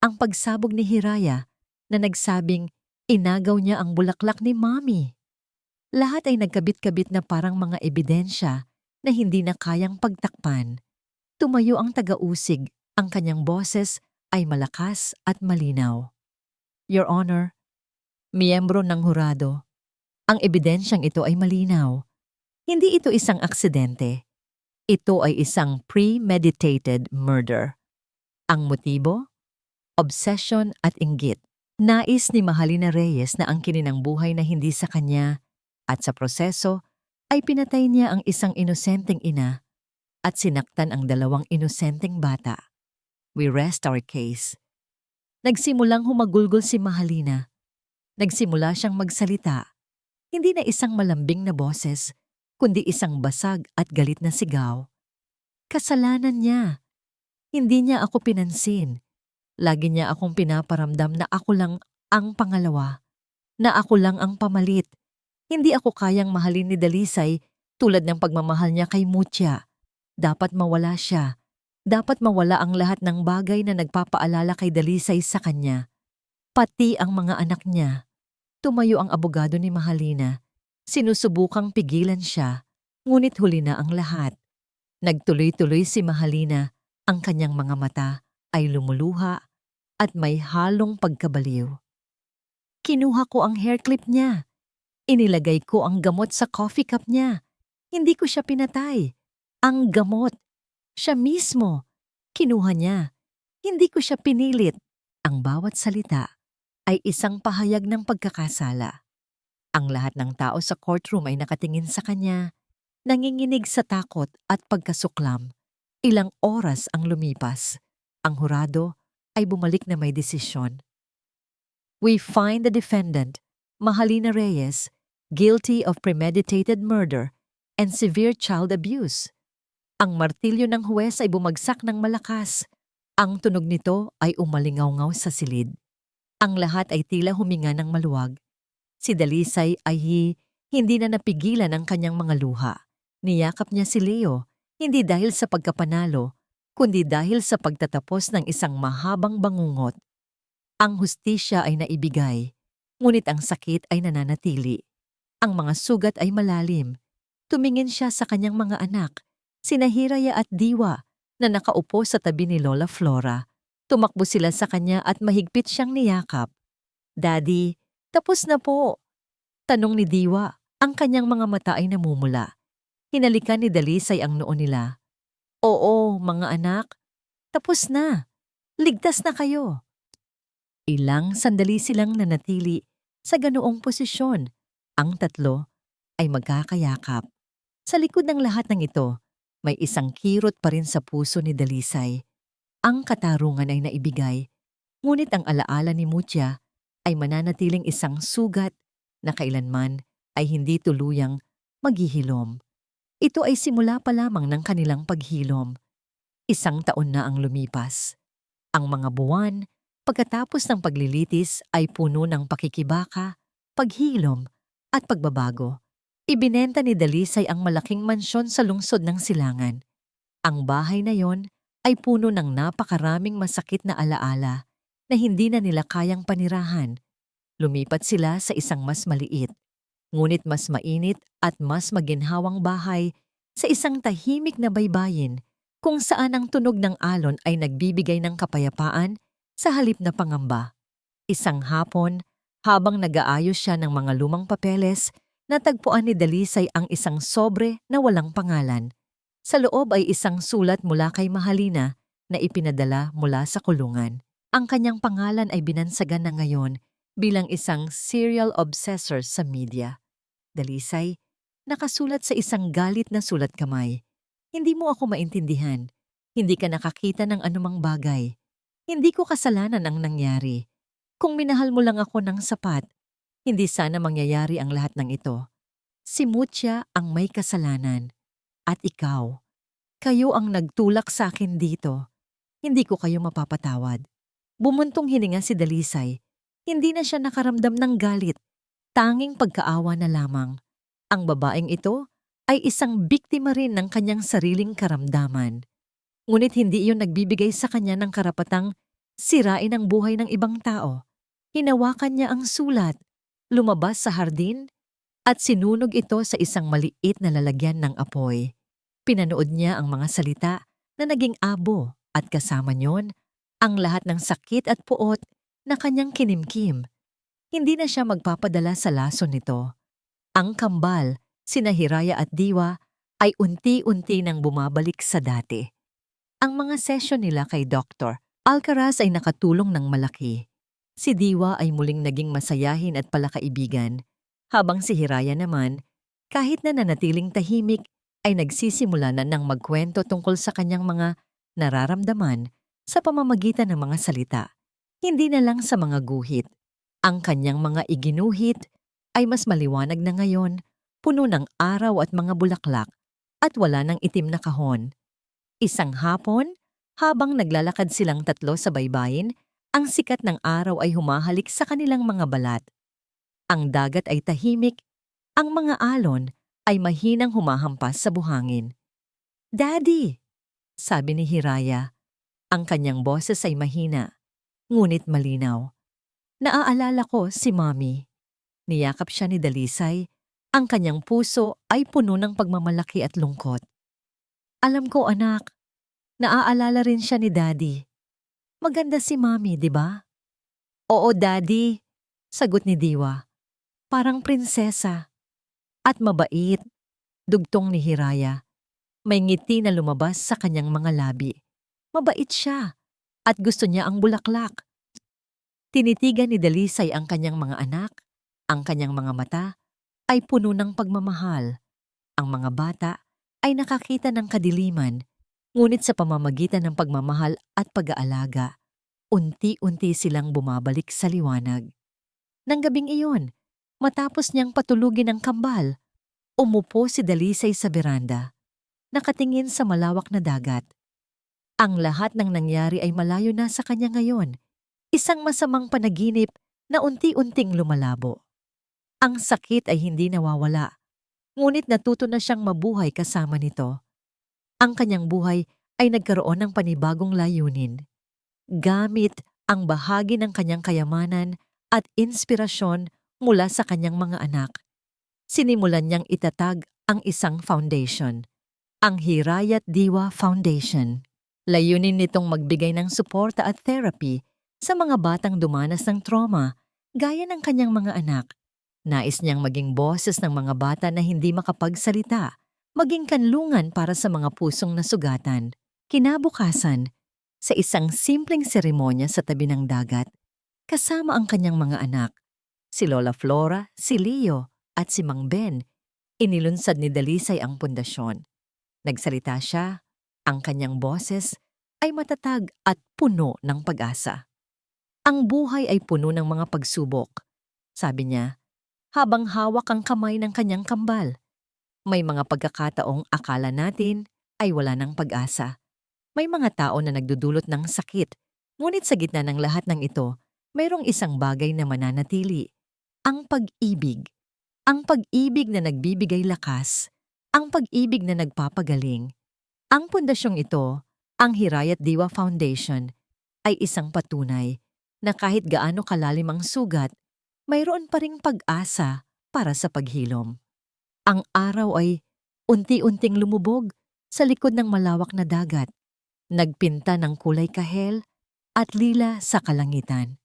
ang pagsabog ni Hiraya na nagsabing inagaw niya ang bulaklak ni Mommy. Lahat ay nagkabit-kabit na parang mga ebidensya na hindi na kayang pagtakpan. Tumayo ang taga-usig, ang kanyang boses ay malakas at malinaw. Your Honor, miyembro ng hurado, ang ebidensyang ito ay malinaw. Hindi ito isang aksidente. Ito ay isang premeditated murder. Ang motibo? Obsession at inggit. Nais ni Mahalina Reyes na angkinin ang buhay na hindi sa kanya at sa proseso ay pinatay niya ang isang inosenteng ina at sinaktan ang dalawang inosenteng bata. We rest our case. Nagsimulang humagulgol si Mahalina. Nagsimula siyang magsalita. Hindi na isang malambing na boses, kundi isang basag at galit na sigaw. Kasalanan niya. Hindi niya ako pinansin. Lagi niya akong pinaparamdam na ako lang ang pangalawa. na ako lang ang pamalit. Hindi ako kayang mahalin ni Dalisay tulad ng pagmamahal niya kay Mutya. Dapat mawala siya. Dapat mawala ang lahat ng bagay na nagpapaalala kay Dalisay sa kanya. Pati ang mga anak niya. Tumayo ang abogado ni Mahalina. Sinusubukang pigilan siya, ngunit huli na ang lahat. Nagtuloy-tuloy si Mahalina. Ang kanyang mga mata ay lumuluha at may halong pagkabaliw. Kinuha ko ang hair clip niya. Inilagay ko ang gamot sa coffee cup niya. Hindi ko siya pinatay. Ang gamot. Siya mismo. Kinuha niya. Hindi ko siya pinilit. Ang bawat salita ay isang pahayag ng pagkakasala. Ang lahat ng tao sa courtroom ay nakatingin sa kanya, nanginginig sa takot at pagkasuklam. Ilang oras ang lumipas. Ang hurado ay bumalik na may desisyon. We find the defendant, Mahalina Reyes, guilty of premeditated murder and severe child abuse. Ang martilyo ng huwes ay bumagsak ng malakas. Ang tunog nito ay umalingaw-ngaw sa silid. Ang lahat ay tila huminga ng maluwag. Si Dalisay ay hindi na napigilan ang kanyang mga luha. Niyakap niya si Leo, hindi dahil sa pagkapanalo, kundi dahil sa pagtatapos ng isang mahabang bangungot. Ang hustisya ay naibigay, ngunit ang sakit ay nananatili. Ang mga sugat ay malalim. Tumingin siya sa kanyang mga anak, sina Hiraya at Diwa, na nakaupo sa tabi ni Lola Flora. Tumakbo sila sa kanya at mahigpit siyang niyakap. Daddy, tapos na po. Tanong ni Diwa, ang kanyang mga mata ay namumula. Hinalikan ni Dalisay ang noo nila. Oo, mga anak, tapos na. Ligtas na kayo. Ilang sandali silang nanatili sa ganoong posisyon. Ang tatlo ay magkakayakap. Sa likod ng lahat ng ito, may isang kirot pa rin sa puso ni Dalisay. Ang katarungan ay naibigay, ngunit ang alaala ni Mutya ay mananatiling isang sugat na kailanman ay hindi tuluyang maghihilom. Ito ay simula pa lamang ng kanilang paghilom. 1 taon na ang lumipas. Ang mga buwan, pagkatapos ng paglilitis ay puno ng pakikibaka, paghilom at pagbabago. Ibinenta ni Dalisay ang malaking mansyon sa lungsod ng Silangan. Ang bahay na yon ay puno ng napakaraming masakit na alaala na hindi na nila kayang panirahan. Lumipat sila sa isang mas maliit, ngunit mas mainit at mas maginhawang bahay sa isang tahimik na baybayin kung saan ang tunog ng alon ay nagbibigay ng kapayapaan sa halip na pangamba. Isang hapon, habang nag-aayos siya ng mga lumang papeles, natagpuan ni Dalisay ang isang sobre na walang pangalan. Sa loob ay isang sulat mula kay Mahalina na ipinadala mula sa kulungan. Ang kanyang pangalan ay binansagan na ngayon bilang isang serial obsessor sa media. Dalisay, nakasulat sa isang galit na sulat kamay. Hindi mo ako maintindihan. Hindi ka nakakita ng anumang bagay. Hindi ko kasalanan ang nangyari. Kung minahal mo lang ako ng sapat, hindi sana mangyayari ang lahat ng ito. Si Mutya ang may kasalanan. At ikaw, kayo ang nagtulak sa akin dito. Hindi ko kayo mapapatawad. Bumuntong hininga si Dalisay. Hindi na siya nakaramdam ng galit. Tanging pagkaawa na lamang. Ang babaeng ito ay isang biktima rin ng kanyang sariling karamdaman. Ngunit hindi iyon nagbibigay sa kanya ng karapatang sirain ang buhay ng ibang tao. Hinawakan niya ang sulat, lumabas sa hardin, at sinunog ito sa isang maliit na lalagyan ng apoy. Pinanood niya ang mga salita na naging abo at kasama niyon ang lahat ng sakit at puot na kanyang kinimkim. Hindi na siya magpapadala sa lason nito. Ang kambal, sina Hiraya at Diwa, ay unti-unti nang bumabalik sa dati. Ang mga session nila kay Dr. Alcaraz ay nakatulong ng malaki. Si Diwa ay muling naging masayahin at palakaibigan, habang si Hiraya naman, kahit na nanatiling tahimik, ay nagsisimula na ng magkwento tungkol sa kanyang mga nararamdaman sa pamamagitan ng mga salita. Hindi na lang sa mga guhit. Ang kanyang mga iginuhit ay mas maliwanag na ngayon, puno ng araw at mga bulaklak, at wala ng itim na kahon. Isang hapon, habang naglalakad silang tatlo sa baybayin, ang sikat ng araw ay humahalik sa kanilang mga balat. Ang dagat ay tahimik, ang mga alon ay mahinang humahampas sa buhangin. "Daddy!" sabi ni Hiraya. Ang kanyang boses ay mahina, ngunit malinaw. "Naaalala ko si Mommy." Niyakap siya ni Dalisay. Ang kanyang puso ay puno ng pagmamalaki at lungkot. "Alam ko, anak. Naaalala rin siya ni Daddy. Maganda si Mommy, di ba?" "Oo, Daddy," sagot ni Diwa. "Parang prinsesa. At mabait." Dugtong ni Hiraya. May ngiti na lumabas sa kanyang mga labi. Mabait siya at gusto niya ang bulaklak. Tinitigan ni Dalisay ang kanyang mga anak. Ang kanyang mga mata ay puno ng pagmamahal. Ang mga bata ay nakakita ng kadiliman, ngunit sa pamamagitan ng pagmamahal at pag-aalaga, unti-unti silang bumabalik sa liwanag. Nang gabing iyon, matapos niyang patulugin ang kambal, umupo si Dalisay sa beranda, nakatingin sa malawak na dagat. Ang lahat ng nangyari ay malayo na sa kanya ngayon, isang masamang panaginip na unti-unting lumalabo. Ang sakit ay hindi nawawala, ngunit natuto na siyang mabuhay kasama nito. Ang kanyang buhay ay nagkaroon ng panibagong layunin. Gamit ang bahagi ng kanyang kayamanan at inspirasyon mula sa kanyang mga anak, sinimulan niyang itatag ang isang foundation, ang Hirayat Diwa Foundation. Layunin nitong magbigay ng suporta at therapy sa mga batang dumanas ng trauma gaya ng kanyang mga anak. Nais niyang maging boses ng mga bata na hindi makapagsalita, maging kanlungan para sa mga pusong nasugatan. Kinabukasan, sa isang simpleng seremonya sa tabi ng dagat, kasama ang kanyang mga anak, si Lola Flora, si Leo, at si Mang Ben, inilunsad ni Dalisay ang pundasyon. Nagsalita siya, ang kanyang boses ay matatag at puno ng pag-asa. "Ang buhay ay puno ng mga pagsubok," sabi niya, habang hawak ang kamay ng kanyang kambal. "May mga pagkakataong akala natin ay wala ng pag-asa. May mga tao na nagdudulot ng sakit, ngunit sa gitna ng lahat ng ito, mayroong isang bagay na mananatili. Ang pag-ibig. Ang pag-ibig na nagbibigay lakas. Ang pag-ibig na nagpapagaling. Ang pundasyong ito, ang Hirayat Diwa Foundation, ay isang patunay na kahit gaano kalalim ang sugat, mayroon pa ring pag-asa para sa paghilom." Ang araw ay unti-unting lumubog sa likod ng malawak na dagat, nagpinta ng kulay kahel at lila sa kalangitan.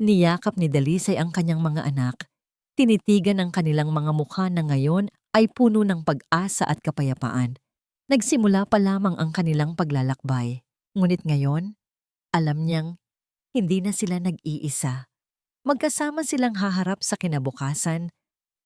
Niyakap ni Dalisay ang kanyang mga anak, tinitigan ang kanilang mga mukha na ngayon ay puno ng pag-asa at kapayapaan. Nagsimula pa lamang ang kanilang paglalakbay, ngunit ngayon, alam niyang hindi na sila nag-iisa. Magkasama silang haharap sa kinabukasan.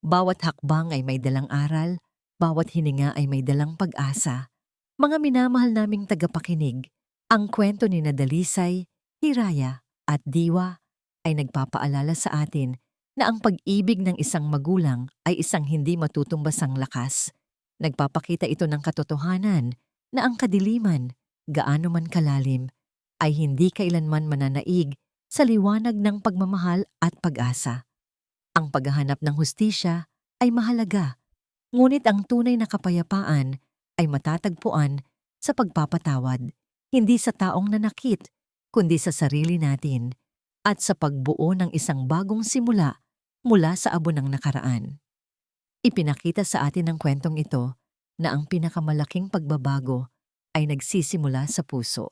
Bawat hakbang ay may dalang aral, bawat hininga ay may dalang pag-asa. Mga minamahal naming tagapakinig, ang kwento ni Dalisay, Hiraya at Diwa ay nagpapaalala sa atin na ang pag-ibig ng isang magulang ay isang hindi matutumbasang lakas. Nagpapakita ito ng katotohanan na ang kadiliman, gaano man kalalim, ay hindi kailanman mananaig sa liwanag ng pagmamahal at pag-asa. Ang paghahanap ng hustisya ay mahalaga, ngunit ang tunay na kapayapaan ay matatagpuan sa pagpapatawad, hindi sa taong nanakit, kundi sa sarili natin at sa pagbuo ng isang bagong simula mula sa abo ng nakaraan. Ipinakita sa atin ng kwentong ito na ang pinakamalaking pagbabago ay nagsisimula sa puso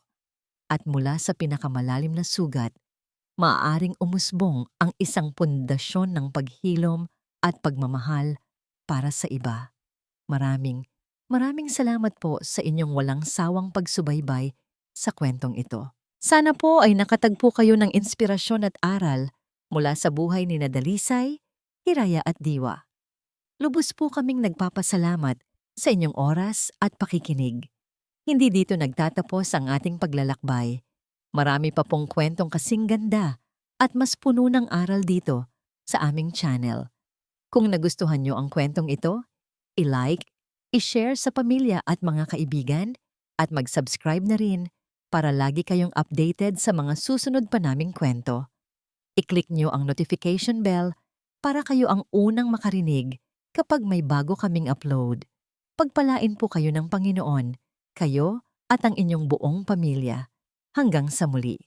at mula sa pinakamalalim na sugat, maaaring umusbong ang isang pundasyon ng paghilom at pagmamahal para sa iba. Maraming salamat po sa inyong walang sawang pagsubaybay sa kwentong ito. Sana po ay nakatagpo kayo ng inspirasyon at aral mula sa buhay ni Dalisay, Hiraya at Diwa. Lubos po kaming nagpapasalamat sa inyong oras at pakikinig. Hindi dito nagtatapos ang ating paglalakbay. Marami pa pong kwentong kasing ganda at mas puno ng aral dito sa aming channel. Kung nagustuhan niyo ang kwentong ito, i-like, i-share sa pamilya at mga kaibigan, at mag-subscribe na rin para lagi kayong updated sa mga susunod pa naming kwento. I-click niyo ang notification bell para kayo ang unang makarinig kapag may bago kaming upload. Pagpalain po kayo ng Panginoon, kayo at ang inyong buong pamilya. Hanggang sa muli.